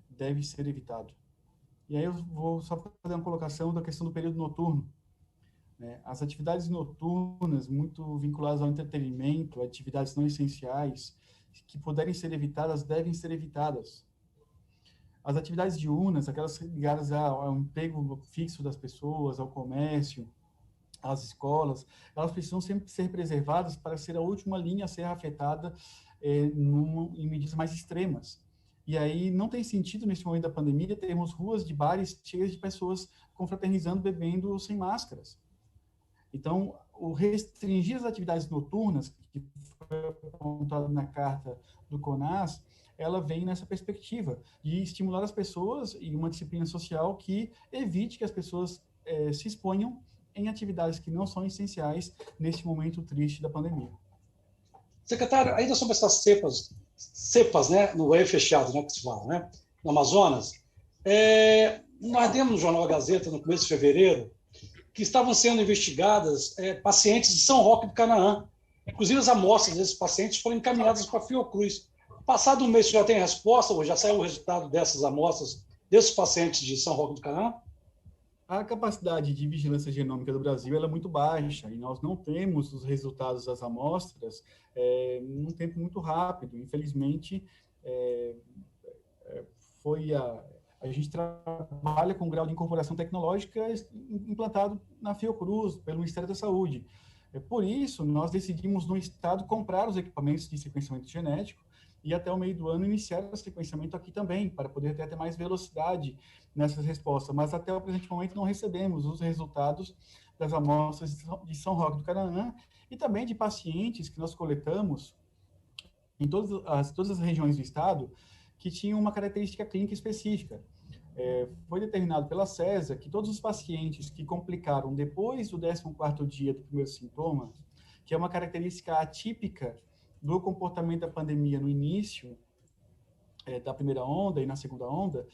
deve ser evitado. E aí eu vou só fazer uma colocação da questão do período noturno. As atividades noturnas, muito vinculadas ao entretenimento, atividades não essenciais, que puderem ser evitadas, devem ser evitadas. As atividades diurnas, aquelas ligadas ao emprego fixo das pessoas, ao comércio, às escolas, elas precisam sempre ser preservadas para ser a última linha a ser afetada em medidas mais extremas. E aí não tem sentido, nesse momento da pandemia, termos ruas de bares cheias de pessoas confraternizando, bebendo sem máscaras. Então, o restringir as atividades noturnas, que foi apontado na carta do CONAS, ela vem nessa perspectiva de estimular as pessoas e uma disciplina social que evite que as pessoas se exponham em atividades que não são essenciais neste momento triste da pandemia. Secretário, ainda sobre essas cepas, né, no web fechado, né, que se fala, né, no Amazonas, nós demos no jornal A Gazeta, no começo de fevereiro, que estavam sendo investigadas pacientes de São Roque do Canaã. Inclusive, as amostras desses pacientes foram encaminhadas para a Fiocruz. Passado um mês, você já tem a resposta, ou já saiu o resultado dessas amostras, desses pacientes de São Roque do Canaã? A capacidade de vigilância genômica do Brasil ela é muito baixa, e nós não temos os resultados das amostras num tempo muito rápido. Infelizmente, a gente trabalha com um grau de incorporação tecnológica implantado na Fiocruz, pelo Ministério da Saúde. Por isso, nós decidimos, no Estado, comprar os equipamentos de sequenciamento genético e, até o meio do ano, iniciar o sequenciamento aqui também, para poder ter até mais velocidade nessas respostas. Mas, até o presente momento, não recebemos os resultados das amostras de São Roque do Canaã e também de pacientes que nós coletamos em todas as regiões do Estado que tinham uma característica clínica específica. Foi determinado pela CESA que todos os pacientes que complicaram depois do 14º dia do primeiro sintoma, que é uma característica atípica do comportamento da pandemia no início da primeira onda e na segunda onda,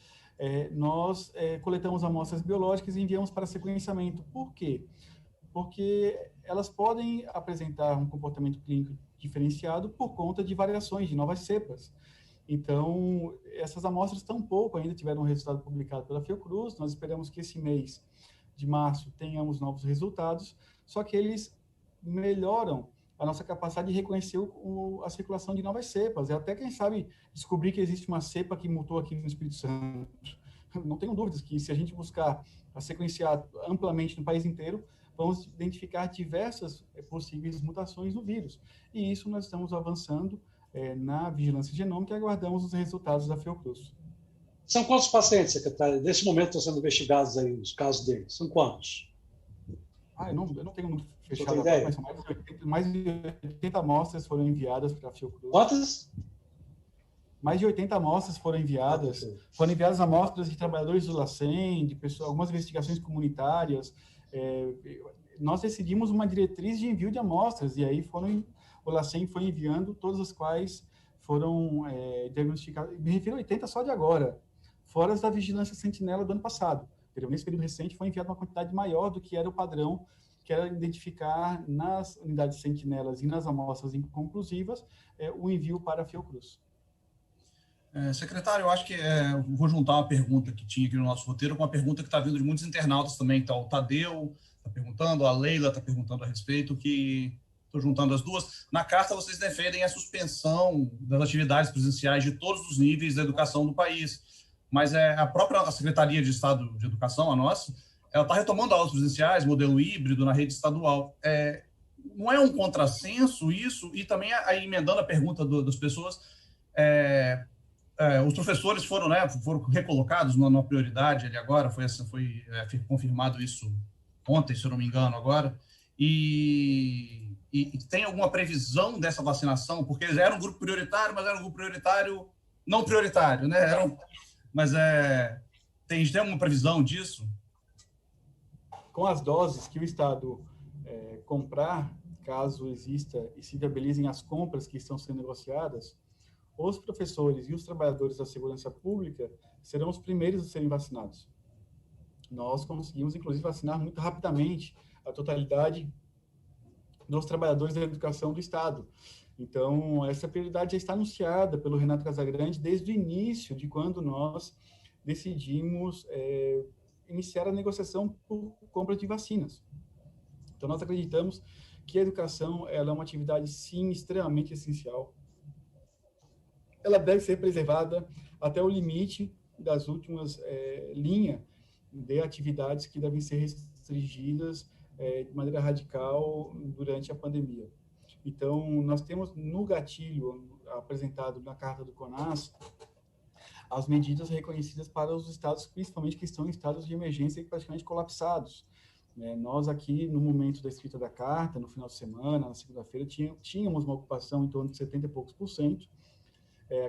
nós coletamos amostras biológicas e enviamos para sequenciamento. Por quê? Porque elas podem apresentar um comportamento clínico diferenciado por conta de variações de novas cepas. Então, essas amostras tampouco ainda tiveram um resultado publicado pela Fiocruz. Nós esperamos que esse mês de março tenhamos novos resultados, só que eles melhoram a nossa capacidade de reconhecer a circulação de novas cepas. Até, quem sabe, descobrir que existe uma cepa que mutou aqui no Espírito Santo. Não tenho dúvidas que, se a gente buscar sequenciar amplamente no país inteiro, vamos identificar diversas possíveis mutações no vírus. E isso nós estamos avançando na vigilância genômica e aguardamos os resultados da Fiocruz. São quantos pacientes, secretário, nesse momento estão sendo investigados aí, os casos deles? São quantos? Eu não tenho muito fechado agora, mas são mais de 80 amostras foram enviadas para a Fiocruz. Quantas? Mais de 80 amostras foram enviadas. Foram enviadas amostras de trabalhadores do LACEN, de pessoas, algumas investigações comunitárias. Nós decidimos uma diretriz de envio de amostras, e aí o LACEN foi enviando todas as quais foram diagnosticadas. Me refiro a 80 só de agora, fora as da vigilância sentinela do ano passado. Nesse período recente foi enviada uma quantidade maior do que era o padrão, que era identificar nas unidades sentinelas e nas amostras inconclusivas o envio para a Fiocruz. Secretário, eu acho que vou juntar uma pergunta que tinha aqui no nosso roteiro com uma pergunta que está vindo de muitos internautas também. Então, o Tadeu está perguntando, a Leila está perguntando a respeito, que estou juntando as duas. Na carta, vocês defendem a suspensão das atividades presenciais de todos os níveis da educação do país. Mas a própria Secretaria de Estado de Educação, a nossa, ela está retomando aulas presenciais, modelo híbrido, na rede estadual. Não é um contrassenso isso? E também, aí, emendando a pergunta das pessoas, os professores foram recolocados numa prioridade ali agora, foi confirmado isso ontem, se eu não me engano, agora, e tem alguma previsão dessa vacinação? Porque eles eram um grupo prioritário, mas era um grupo prioritário não prioritário, né? Mas tem alguma previsão disso? Com as doses que o Estado comprar, caso exista e se viabilizem as compras que estão sendo negociadas, os professores e os trabalhadores da segurança pública serão os primeiros a serem vacinados. Nós conseguimos, inclusive, vacinar muito rapidamente a totalidade dos trabalhadores da educação do Estado. Então, essa prioridade já está anunciada pelo Renato Casagrande desde o início de quando nós decidimos iniciar a negociação por compra de vacinas. Então, nós acreditamos que a educação ela é uma atividade, sim, extremamente essencial. Ela deve ser preservada até o limite das últimas linhas de atividades que devem ser restringidas de maneira radical durante a pandemia. Então, nós temos no gatilho apresentado na Carta do CONAS as medidas reconhecidas para os estados, principalmente que estão em estados de emergência e praticamente colapsados. Nós aqui, no momento da escrita da carta, no final de semana, na segunda-feira, tínhamos uma ocupação em torno de 70 e poucos %.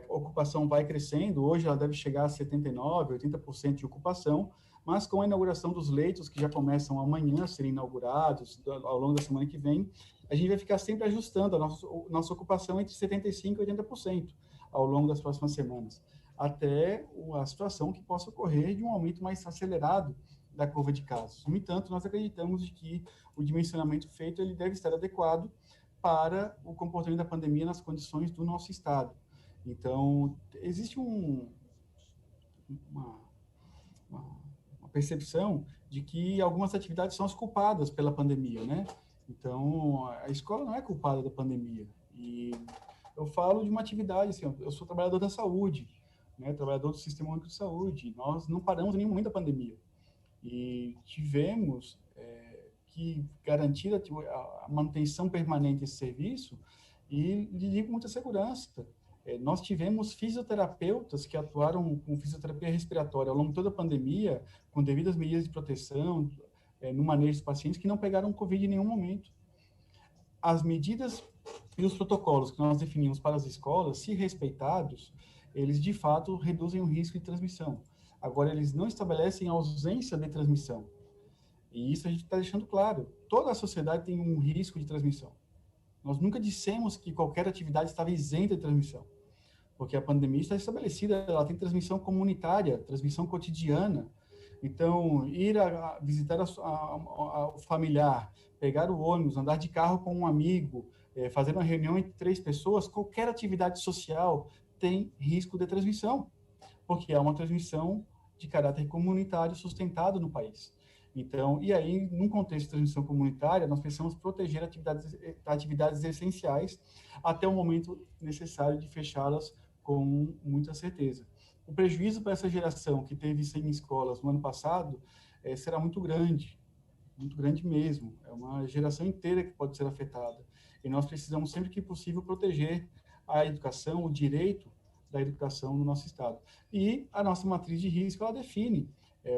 A ocupação vai crescendo, hoje ela deve chegar a 79%, 80% de ocupação, mas com a inauguração dos leitos, que já começam amanhã a serem inaugurados, ao longo da semana que vem, a gente vai ficar sempre ajustando a nossa ocupação entre 75% e 80% ao longo das próximas semanas, até a situação que possa ocorrer de um aumento mais acelerado da curva de casos. No entanto, nós acreditamos de que o dimensionamento feito ele deve estar adequado para o comportamento da pandemia nas condições do nosso estado. Então, existe uma percepção de que algumas atividades são as culpadas pela pandemia, né? Então, a escola não é culpada da pandemia. E eu falo de uma atividade, assim, eu sou trabalhador da saúde, né? Trabalhador do Sistema Único de Saúde. Nós não paramos em nenhum momento da pandemia. E tivemos que garantir a manutenção permanente desse serviço e lhe com muita segurança. Nós tivemos fisioterapeutas que atuaram com fisioterapia respiratória ao longo de toda a pandemia, com devidas medidas de proteção, no manejo dos pacientes, que não pegaram Covid em nenhum momento. As medidas e os protocolos que nós definimos para as escolas, se respeitados, eles de fato reduzem o risco de transmissão. Agora, eles não estabelecem a ausência de transmissão. E isso a gente está deixando claro. Toda a sociedade tem um risco de transmissão. Nós nunca dissemos que qualquer atividade estava isenta de transmissão, porque a pandemia está estabelecida, ela tem transmissão comunitária, transmissão cotidiana. Então, ir a visitar o familiar, pegar o ônibus, andar de carro com um amigo, fazer uma reunião entre 3 pessoas, qualquer atividade social tem risco de transmissão, porque é uma transmissão de caráter comunitário sustentado no país. Então, e aí, num contexto de transmissão comunitária, nós precisamos proteger atividades essenciais até o momento necessário de fechá-las com muita certeza. O prejuízo para essa geração que teve 100 escolas no ano passado será muito grande mesmo. É uma geração inteira que pode ser afetada. E nós precisamos, sempre que possível, proteger a educação, o direito da educação no nosso estado. E a nossa matriz de risco, ela define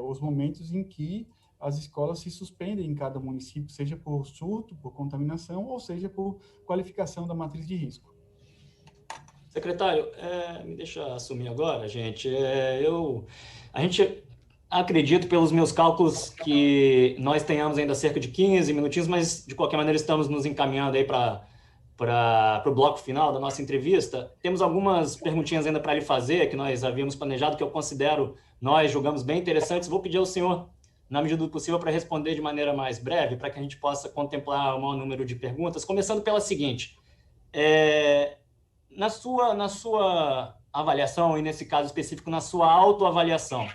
os momentos em que as escolas se suspendem em cada município, seja por surto, por contaminação, ou seja por qualificação da matriz de risco. Secretário, me deixa assumir agora, gente. A gente acredito, pelos meus cálculos, que nós tenhamos ainda cerca de 15 minutinhos, mas, de qualquer maneira, estamos nos encaminhando aí para o bloco final da nossa entrevista. Temos algumas perguntinhas ainda para lhe fazer, que nós havíamos planejado, que eu considero, nós julgamos bem interessantes. Vou pedir ao senhor, na medida do possível, para responder de maneira mais breve, para que a gente possa contemplar o maior número de perguntas, começando pela seguinte. Na sua avaliação, e nesse caso específico, na sua autoavaliação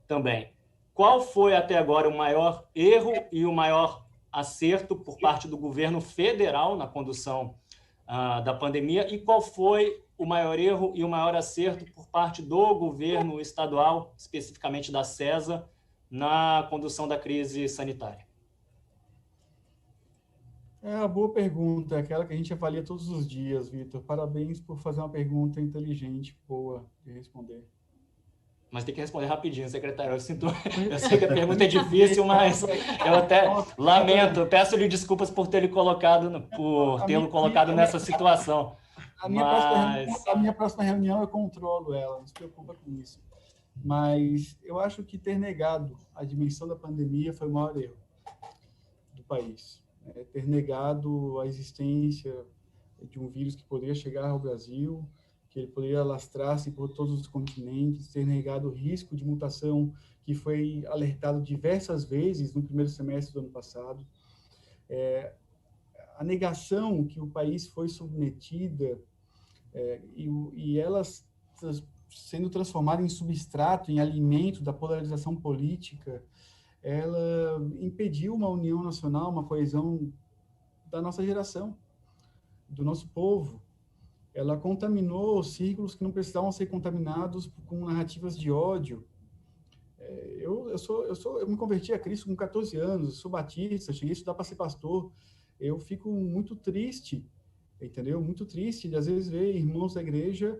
também, qual foi até agora o maior erro e o maior acerto por parte do governo federal na condução da pandemia, e qual foi o maior erro e o maior acerto por parte do governo estadual, especificamente da SESA, na condução da crise sanitária? É uma boa pergunta, é aquela que a gente avalia todos os dias, Vitor. Parabéns por fazer uma pergunta inteligente, boa de responder. Mas tem que responder rapidinho, secretário. Eu sei que a pergunta é difícil, mas eu até lamento, peço-lhe desculpas por tê-lo colocado nessa situação. A minha próxima reunião eu controlo ela, não se preocupa com isso. Mas eu acho que ter negado a dimensão da pandemia foi o maior erro do país. ter negado a existência de um vírus que poderia chegar ao Brasil, que ele poderia alastrar-se por todos os continentes, ter negado o risco de mutação que foi alertado diversas vezes no primeiro semestre do ano passado. A negação que o país foi submetida e elas sendo transformada em substrato, em alimento da polarização política, ela impediu uma união nacional, uma coesão da nossa geração, do nosso povo. Ela contaminou círculos que não precisavam ser contaminados com narrativas de ódio. Eu me converti a Cristo com 14 anos, sou batista, cheguei a estudar para ser pastor. Eu fico muito triste, entendeu? Muito triste de, às vezes, ver irmãos da igreja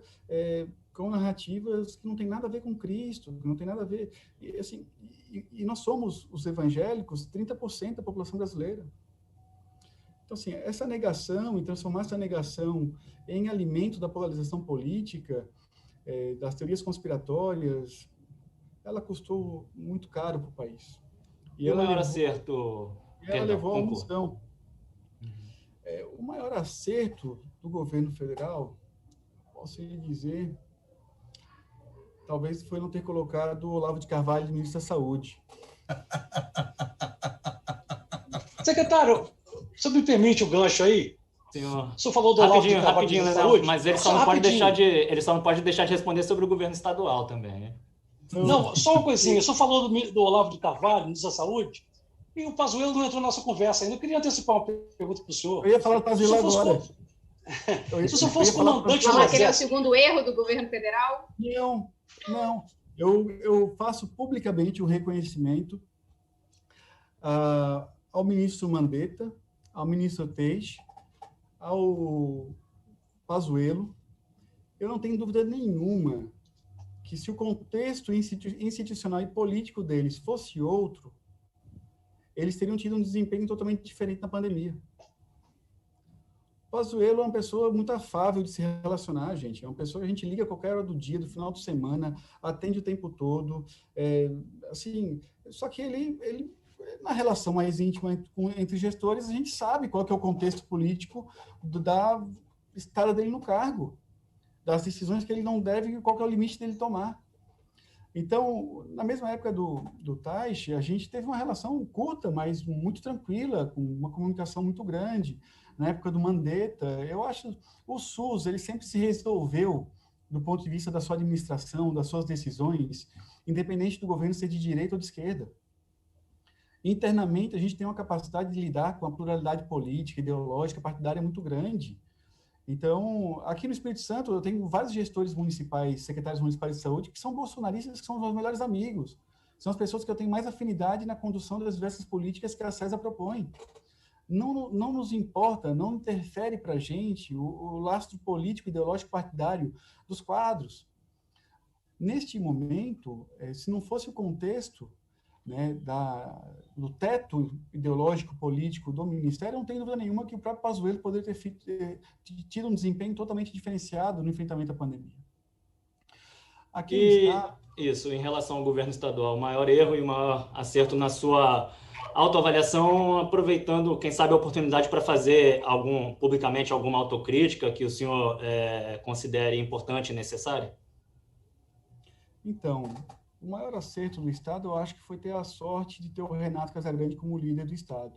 com narrativas que não tem nada a ver com Cristo, que não tem nada a ver... E, assim, e nós somos, os evangélicos, 30% da população brasileira. Então, assim, essa negação, e transformar essa negação em alimento da polarização política, das teorias conspiratórias, ela custou muito caro para o país. E ela o maior acerto... Ela levou à omissão. O maior acerto do governo federal, posso lhe dizer, talvez foi não ter colocado o Olavo de Carvalho ministro da Saúde. Secretário, você me permite o gancho aí? Senhor. O senhor falou do Olavo de Carvalho rapidinho, ministro da Saúde? Mas ele só não pode deixar de responder sobre o governo estadual também, né? Não, só uma coisinha. O senhor falou do Olavo de Carvalho, ministro da Saúde, e o Pazuello não entrou na nossa conversa ainda. Eu queria antecipar uma pergunta para o senhor. Eu ia falar do Pazuello agora. Se o senhor fosse comandante do Falar que ele é o Exército... segundo erro do governo federal? Não. Eu faço publicamente o reconhecimento ao ministro Mandetta, ao ministro Teixe, ao Pazuello. Eu não tenho dúvida nenhuma que, se o contexto institucional e político deles fosse outro, eles teriam tido um desempenho totalmente diferente na pandemia. O Pazuello é uma pessoa muito afável de se relacionar, gente. É uma pessoa que a gente liga a qualquer hora do dia, do final de semana, atende o tempo todo. Assim, só que ele, na relação mais íntima entre gestores, a gente sabe qual que é o contexto político da estada dele no cargo, das decisões que ele não deve e qual que é o limite dele tomar. Então, na mesma época do Taixe, a gente teve uma relação curta, mas muito tranquila, com uma comunicação muito grande. Na época do Mandetta, eu acho o SUS, ele sempre se resolveu do ponto de vista da sua administração, das suas decisões, independente do governo ser de direita ou de esquerda. Internamente, a gente tem uma capacidade de lidar com a pluralidade política, ideológica, partidária muito grande. Então, aqui no Espírito Santo, eu tenho vários gestores municipais, secretários municipais de saúde, que são bolsonaristas, que são os meus melhores amigos. São as pessoas que eu tenho mais afinidade na condução das diversas políticas que a CESA propõe. Não nos importa, não interfere para a gente o lastro político, ideológico, partidário dos quadros. Neste momento, se não fosse o contexto, né, do teto ideológico político do Ministério, não tenho dúvida nenhuma que o próprio Pazuello poderia ter tido um desempenho totalmente diferenciado no enfrentamento à pandemia. Isso, em relação ao governo estadual, o maior erro e o maior acerto na sua autoavaliação, aproveitando, quem sabe, a oportunidade para fazer publicamente alguma autocrítica que o senhor considere importante e necessária? Então, o maior acerto do Estado, eu acho que foi ter a sorte de ter o Renato Casagrande como líder do Estado.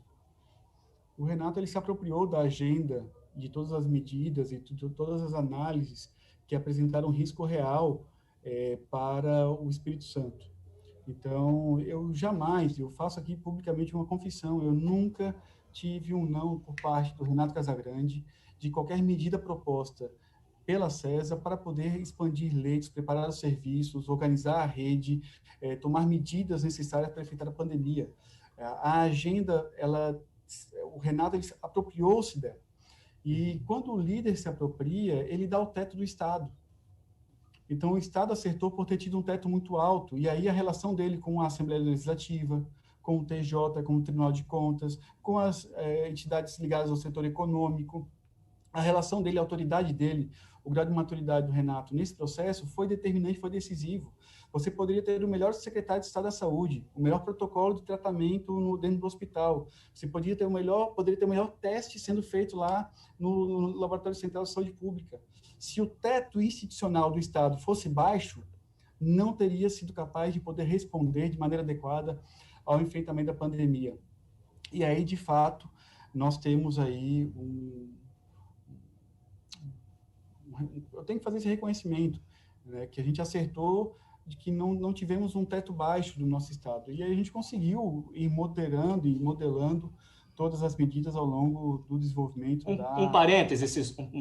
O Renato, ele se apropriou da agenda, de todas as medidas e de todas as análises que apresentaram risco real para o Espírito Santo. Então, eu faço aqui publicamente uma confissão, eu nunca tive um não por parte do Renato Casagrande de qualquer medida proposta pela CESA para poder expandir leitos, preparar os serviços, organizar a rede, tomar medidas necessárias para enfrentar a pandemia. A agenda, o Renato apropriou-se dela. E quando o líder se apropria, ele dá o teto do Estado. Então, o Estado acertou por ter tido um teto muito alto, e aí a relação dele com a Assembleia Legislativa, com o TJ, com o Tribunal de Contas, com as entidades ligadas ao setor econômico, a relação dele, a autoridade dele o grau de maturidade do Renato nesse processo foi determinante, foi decisivo. Você poderia ter o melhor secretário de Estado da Saúde, o melhor protocolo de tratamento dentro do hospital. Você poderia ter o melhor teste sendo feito lá no Laboratório Central de Saúde Pública. Se o teto institucional do Estado fosse baixo, não teria sido capaz de poder responder de maneira adequada ao enfrentamento da pandemia. E aí, de fato, nós temos aí eu tenho que fazer esse reconhecimento, né, que a gente acertou de que não tivemos um teto baixo do nosso Estado. E aí a gente conseguiu ir moderando e modelando todas as medidas ao longo do desenvolvimento um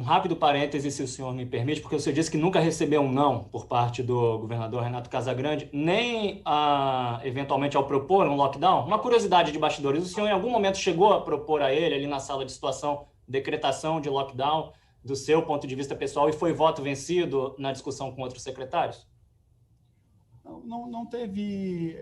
rápido parêntese, se o senhor me permite, porque o senhor disse que nunca recebeu um não por parte do governador Renato Casagrande, nem eventualmente ao propor um lockdown. Uma curiosidade de bastidores, o senhor em algum momento chegou a propor a ele, ali na sala de situação, decretação de lockdown, do seu ponto de vista pessoal, e foi voto vencido na discussão com outros secretários? Não teve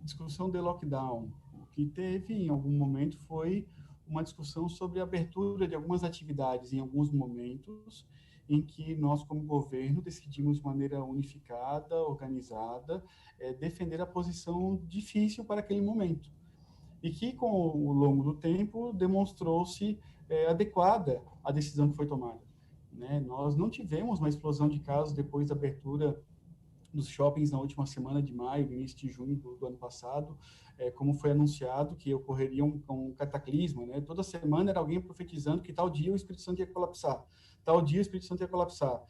discussão de lockdown. O que teve, em algum momento, foi uma discussão sobre a abertura de algumas atividades em alguns momentos, em que nós, como governo, decidimos de maneira unificada, organizada, defender a posição difícil para aquele momento. E que, com o longo do tempo, demonstrou-se adequada a decisão que foi tomada, né? Nós não tivemos uma explosão de casos depois da abertura dos shoppings na última semana de maio, início de junho do ano passado, como foi anunciado que ocorreria um cataclisma, né? Toda semana era alguém profetizando que tal dia o Espírito Santo ia colapsar, tal dia o Espírito Santo ia colapsar.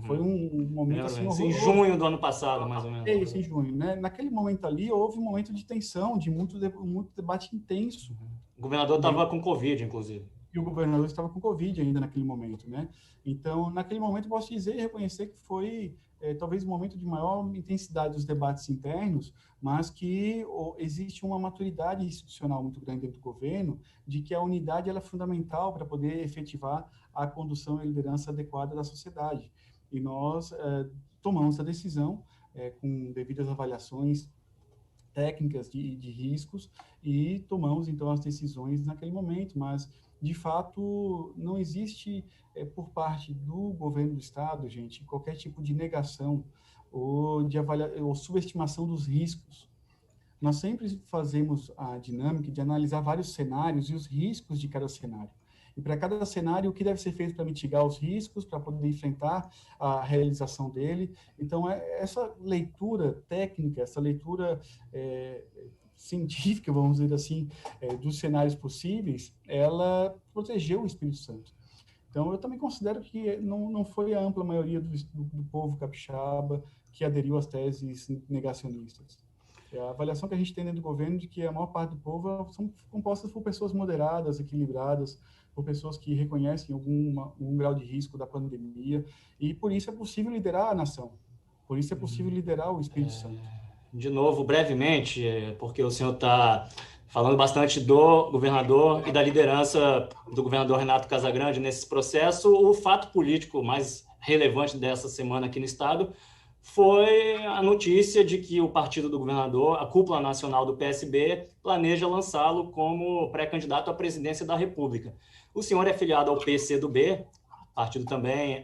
Foi um momento assim horroroso. Em junho do ano passado, mais ou menos. Isso, em junho, né? Naquele momento ali, houve um momento de tensão, de muito debate intenso. O governador estava com Covid, inclusive. E o governador estava com Covid ainda naquele momento, né? Então, naquele momento, posso dizer e reconhecer que foi talvez um momento de maior intensidade dos debates internos, mas que existe uma maturidade institucional muito grande dentro do governo, de que a unidade ela é fundamental para poder efetivar a condução e liderança adequada da sociedade. E nós tomamos a decisão, com devidas avaliações técnicas de riscos, e tomamos, então, as decisões naquele momento, mas de fato, não existe, por parte do governo do Estado, gente, qualquer tipo de negação ou de ou subestimação dos riscos. Nós sempre fazemos a dinâmica de analisar vários cenários e os riscos de cada cenário. E para cada cenário, o que deve ser feito para mitigar os riscos, para poder enfrentar a realização dele. Então, essa leitura técnica, essa leitura científica, vamos dizer assim, dos cenários possíveis, ela protegeu o Espírito Santo. Então, eu também considero que não foi a ampla maioria do povo capixaba que aderiu às teses negacionistas. A avaliação que a gente tem dentro do governo de que a maior parte do povo são compostas por pessoas moderadas, equilibradas, por pessoas que reconhecem algum grau de risco da pandemia, e por isso é possível liderar a nação, por isso é possível liderar o Espírito Santo. De novo, brevemente, porque o senhor está falando bastante do governador e da liderança do governador Renato Casagrande nesse processo, o fato político mais relevante dessa semana aqui no Estado foi a notícia de que o partido do governador, a cúpula nacional do PSB, planeja lançá-lo como pré-candidato à presidência da República. O senhor é filiado ao PCdoB, partido também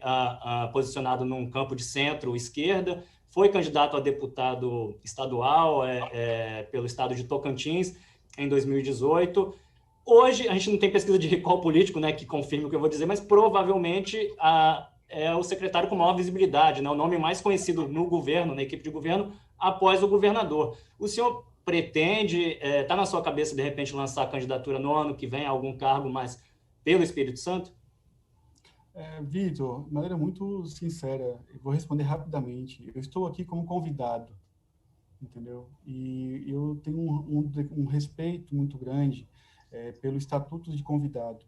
posicionado num campo de centro-esquerda, foi candidato a deputado estadual pelo estado de Tocantins em 2018. Hoje, a gente não tem pesquisa de recall político, né, que confirme o que eu vou dizer, mas provavelmente é o secretário com maior visibilidade, né, o nome mais conhecido no governo, na equipe de governo, após o governador. O senhor pretende, está na sua cabeça, de repente, lançar a candidatura no ano que vem a algum cargo, mas pelo Espírito Santo? Vitor, de maneira muito sincera, eu vou responder rapidamente. Eu estou aqui como convidado, entendeu? E eu tenho um respeito muito grande pelo Estatuto de Convidado.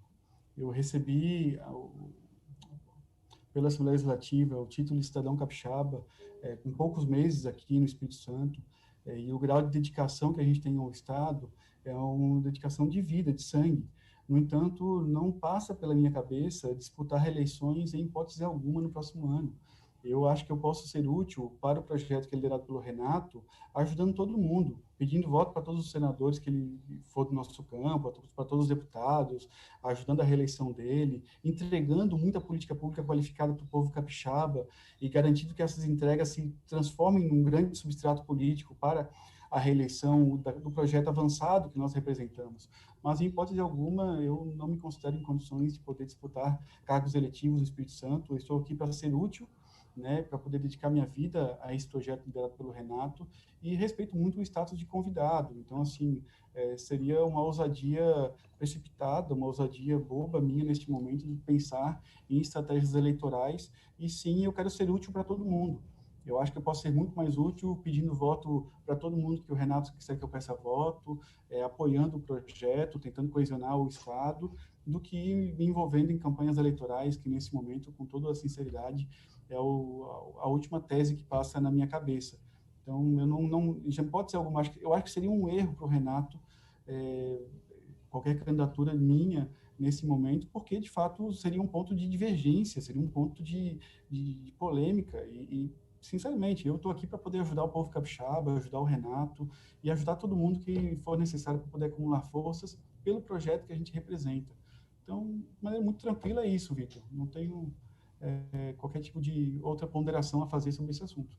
Eu recebi, pela Assembleia Legislativa, o título de cidadão capixaba, com poucos meses aqui no Espírito Santo, e o grau de dedicação que a gente tem ao Estado é uma dedicação de vida, de sangue. No entanto, não passa pela minha cabeça disputar reeleições em hipótese alguma no próximo ano. eu acho que eu posso ser útil para o projeto que é liderado pelo Renato, ajudando todo mundo, pedindo voto para todos os senadores que ele for do nosso campo, para todos os deputados, ajudando a reeleição dele, entregando muita política pública qualificada para o povo capixaba e garantindo que essas entregas se transformem num grande substrato político para a reeleição do projeto avançado que nós representamos. Mas, em hipótese alguma, eu não me considero em condições de poder disputar cargos eletivos no Espírito Santo. Eu estou aqui para ser útil, né, para poder dedicar minha vida a esse projeto liderado pelo Renato, e respeito muito o status de convidado. Então, assim, seria uma ousadia precipitada, uma ousadia boba minha neste momento de pensar em estratégias eleitorais, e sim, eu quero ser útil para todo mundo. Eu acho que eu posso ser muito mais útil pedindo voto para todo mundo que o Renato quiser que eu peça voto, apoiando o projeto, tentando coesionar o Estado, do que me envolvendo em campanhas eleitorais, que nesse momento, com toda a sinceridade, é a última tese que passa na minha cabeça. Então, eu não já pode ser alguma, eu acho que seria um erro para o Renato qualquer candidatura minha nesse momento, porque, de fato, seria um ponto de divergência, seria um ponto de polêmica sinceramente, eu estou aqui para poder ajudar o povo capixaba, ajudar o Renato e ajudar todo mundo que for necessário para poder acumular forças pelo projeto que a gente representa. Então, de maneira muito tranquila é isso, Vitor. Não tenho qualquer tipo de outra ponderação a fazer sobre esse assunto.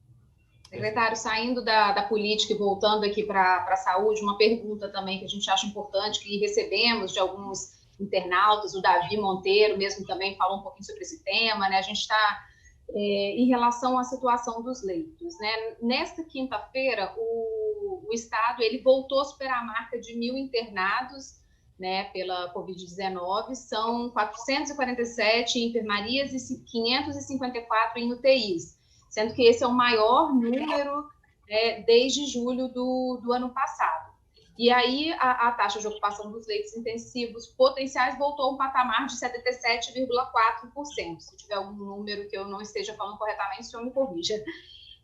Secretário, saindo da política e voltando aqui para a saúde, uma pergunta também que a gente acha importante, que recebemos de alguns internautas, o Davi Monteiro mesmo também falou um pouquinho sobre esse tema, né? A gente está em relação à situação dos leitos, né? Nesta quinta-feira, o Estado ele voltou a superar a marca de 1.000 internados, né, pela Covid-19, são 447 em enfermarias e 554 em UTIs, sendo que esse é o maior número desde julho do ano passado. E aí a taxa de ocupação dos leitos intensivos potenciais voltou a um patamar de 77,4%. Se tiver algum número que eu não esteja falando corretamente, o senhor me corrija.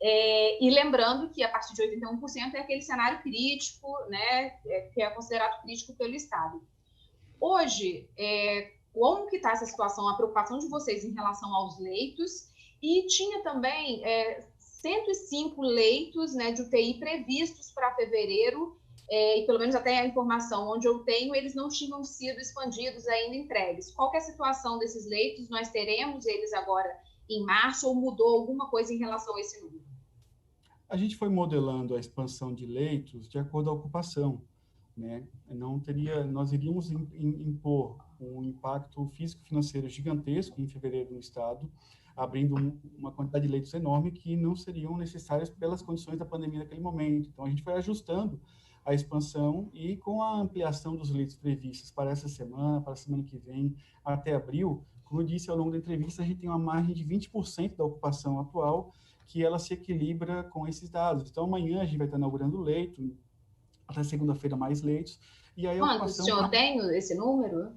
E lembrando que a partir de 81% é aquele cenário crítico, né, que é considerado crítico pelo Estado. Hoje, como que está essa situação, a preocupação de vocês em relação aos leitos? E tinha também 105 leitos, né, de UTI previstos para fevereiro, e pelo menos até a informação onde eu tenho, eles não tinham sido expandidos ainda, entregues. Qual que é a situação desses leitos? Nós teremos eles agora em março ou mudou alguma coisa em relação a esse número? A gente foi modelando a expansão de leitos de acordo à ocupação, né? Nós iríamos impor um impacto físico-financeiro gigantesco em fevereiro no Estado, abrindo uma quantidade de leitos enorme que não seriam necessárias pelas condições da pandemia naquele momento. Então, a gente foi ajustando a expansão e com a ampliação dos leitos previstos para essa semana, para a semana que vem, até abril, como eu disse ao longo da entrevista, a gente tem uma margem de 20% da ocupação atual, que ela se equilibra com esses dados. Então, amanhã a gente vai estar inaugurando o leito, até segunda-feira mais leitos. E aí Quantos? O senhor tem esse número?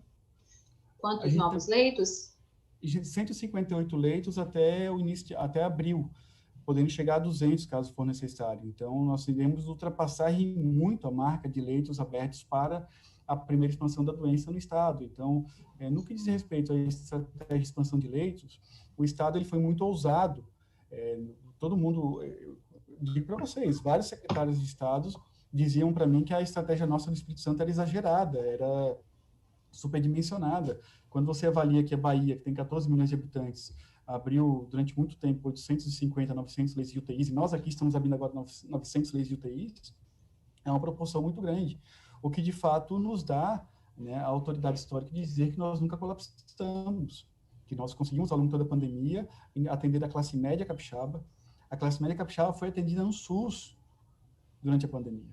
Quantos novos leitos? 158 leitos até abril, podendo chegar a 200, caso for necessário. Então, nós iremos ultrapassar muito a marca de leitos abertos para a primeira expansão da doença no Estado. Então, no que diz respeito a essa estratégia de expansão de leitos, o Estado ele foi muito ousado. Todo mundo, eu digo para vocês, vários secretários de Estados diziam para mim que a estratégia nossa do Espírito Santo era exagerada, era superdimensionada. Quando você avalia que a Bahia, que tem 14 milhões de habitantes, abriu durante muito tempo 850, 900 leitos de UTIs, e nós aqui estamos abrindo agora 900 leitos de UTIs, é uma proporção muito grande, o que de fato nos dá, né, a autoridade histórica de dizer que nós nunca colapsamos, que nós conseguimos, ao longo de toda a pandemia, atender a classe média capixaba. A classe média capixaba foi atendida no SUS durante a pandemia.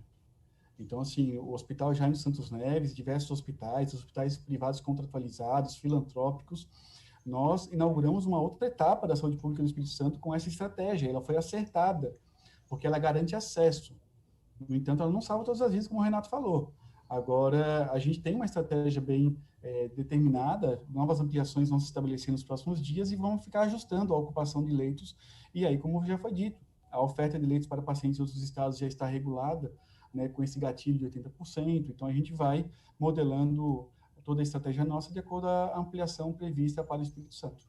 Então, assim, o Hospital Jaime Santos Neves, diversos hospitais privados contratualizados, filantrópicos, nós inauguramos uma outra etapa da saúde pública do Espírito Santo com essa estratégia. Ela foi acertada, porque ela garante acesso. No entanto, ela não salva todas as vidas, como o Renato falou. Agora, a gente tem uma estratégia bem determinada, novas ampliações vão se estabelecer nos próximos dias e vamos ficar ajustando a ocupação de leitos. E aí, como já foi dito, a oferta de leitos para pacientes em outros estados já está regulada, né, com esse gatilho de 80%. Então, a gente vai modelando toda a estratégia nossa de acordo com a ampliação prevista para o Espírito Santo.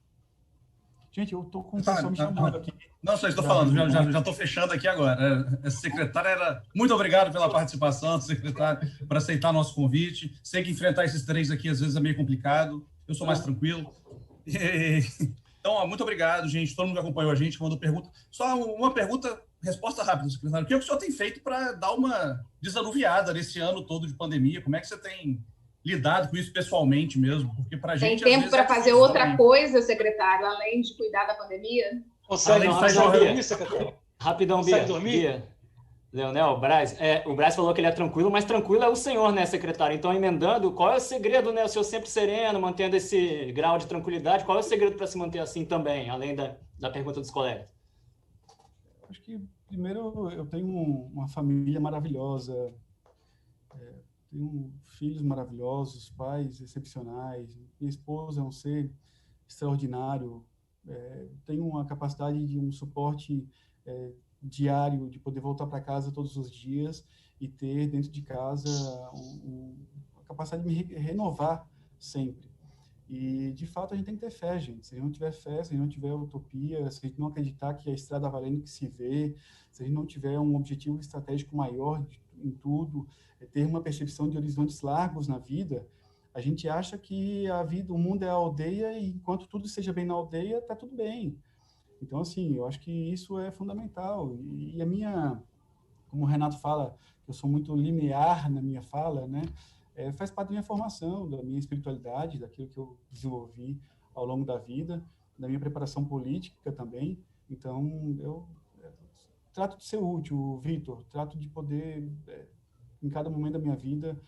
Gente, eu estou com o pessoal me chamando aqui. Não, só estou falando, já estou fechando aqui agora. Essa secretária muito obrigado pela participação, secretário, por aceitar nosso convite. Sei que enfrentar esses 3 aqui às vezes é meio complicado, eu sou mais tranquilo. Então, muito obrigado, gente, todo mundo que acompanhou a gente, mandou pergunta. Só uma pergunta, resposta rápida, secretário. O que o senhor tem feito para dar uma desanuviada nesse ano todo de pandemia? Como é que você tem lidado com isso pessoalmente mesmo? Porque para a gente... Tem tempo para fazer outra coisa, secretário, além de cuidar da pandemia? Consegue dormir, secretário? Rapidão, Bia. Leonel, Braz. O Braz falou que ele é tranquilo, mas tranquilo é o senhor, né, secretário? Então, emendando, qual é o segredo, né? O senhor sempre sereno, mantendo esse grau de tranquilidade, qual é o segredo para se manter assim também, além da pergunta dos colegas? Acho que, primeiro, eu tenho uma família maravilhosa, tenho filhos maravilhosos, pais excepcionais, minha esposa é um ser extraordinário, tenho uma capacidade de um suporte diário, de poder voltar para casa todos os dias e ter dentro de casa a capacidade de me renovar sempre. E, de fato, a gente tem que ter fé, gente. Se a gente não tiver fé, se a gente não tiver utopia, se a gente não acreditar que a estrada valendo que se vê, se a gente não tiver um objetivo estratégico maior em tudo, ter uma percepção de horizontes largos na vida, a gente acha que a vida, o mundo é a aldeia e enquanto tudo esteja bem na aldeia, está tudo bem. Então, assim, eu acho que isso é fundamental. E a minha, como o Renato fala, eu sou muito linear na minha fala, né? Faz parte da minha formação, da minha espiritualidade, daquilo que eu desenvolvi ao longo da vida, da minha preparação política também. Então, eu trato de ser útil, Vitor, trato de poder, em cada momento da minha vida,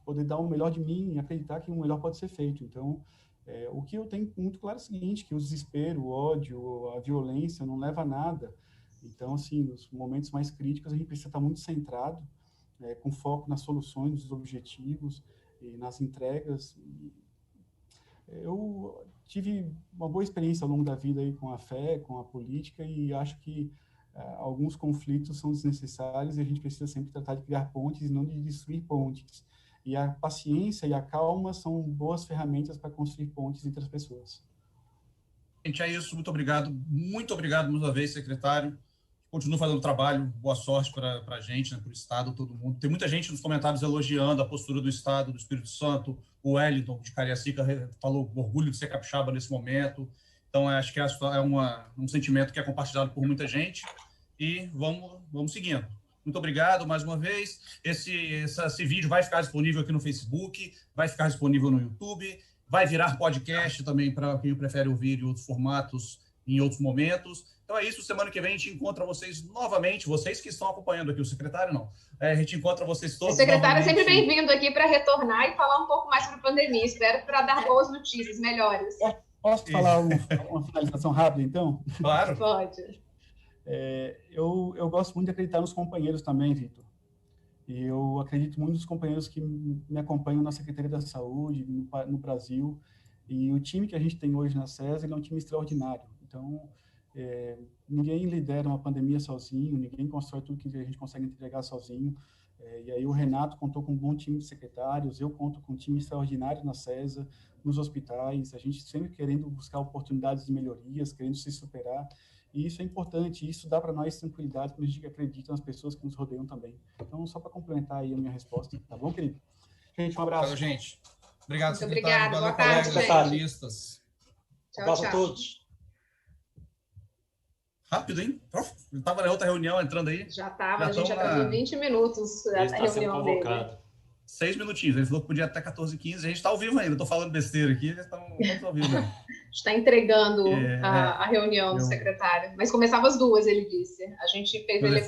poder dar o melhor de mim e acreditar que o melhor pode ser feito. Então, o que eu tenho muito claro é o seguinte, que o desespero, o ódio, a violência não leva a nada. Então, assim, nos momentos mais críticos, a gente precisa estar muito centrado, com foco nas soluções, nos objetivos e nas entregas. Eu tive uma boa experiência ao longo da vida aí com a fé, com a política, e acho que alguns conflitos são desnecessários e a gente precisa sempre tratar de criar pontes e não de destruir pontes. E a paciência e a calma são boas ferramentas para construir pontes entre as pessoas. Gente, é isso. Muito obrigado mais uma vez, secretário. Continua fazendo trabalho. Boa sorte para a gente, né, para o Estado, todo mundo. Tem muita gente nos comentários elogiando a postura do Estado, do Espírito Santo. O Wellington, de Cariacica, falou orgulho de ser capixaba nesse momento. Então, acho que é um sentimento que é compartilhado por muita gente. E vamos seguindo. Muito obrigado mais uma vez. Esse vídeo vai ficar disponível aqui no Facebook, vai ficar disponível no YouTube, vai virar podcast também para quem prefere ouvir em outros formatos, em outros momentos. Então é isso, semana que vem a gente encontra vocês novamente, vocês que estão acompanhando aqui, o secretário não. A gente encontra vocês todos. O secretário é sempre bem-vindo aqui para retornar e falar um pouco mais sobre a pandemia. Espero para dar boas notícias, melhores. Posso falar uma finalização rápida, então? Claro. Pode. Eu gosto muito de acreditar nos companheiros também, Vitor. E eu acredito muito nos companheiros que me acompanham na Secretaria da Saúde, no Brasil. E o time que a gente tem hoje na SESA é um time extraordinário. Então, ninguém lidera uma pandemia sozinho, ninguém constrói tudo que a gente consegue entregar sozinho. E aí o Renato contou com um bom time de secretários, eu conto com um time extraordinário na SESA, nos hospitais, a gente sempre querendo buscar oportunidades de melhorias, querendo se superar. E isso é importante, isso dá para nós tranquilidade quando a gente acredita nas pessoas que nos rodeiam também. Então, só para complementar aí a minha resposta, tá bom, querido? Gente, um abraço. Obrigado, gente. Obrigado, muito secretário. Obrigado. Valeu, Boa tarde, colegas jornalistas. Tchau, Abraço tchau. a todos. Rápido, hein? Eu estava na outra reunião entrando aí. Já estava, a gente já teve 20 minutos a está sendo reunião convocado. dele. 6 minutinhos. Ele falou que podia até 14h15. A gente está ao vivo ainda. Estou falando besteira aqui. Estamos ao vivo. Né? Está entregando a reunião do secretário. Mas começava às 2, ele disse. A gente fez ele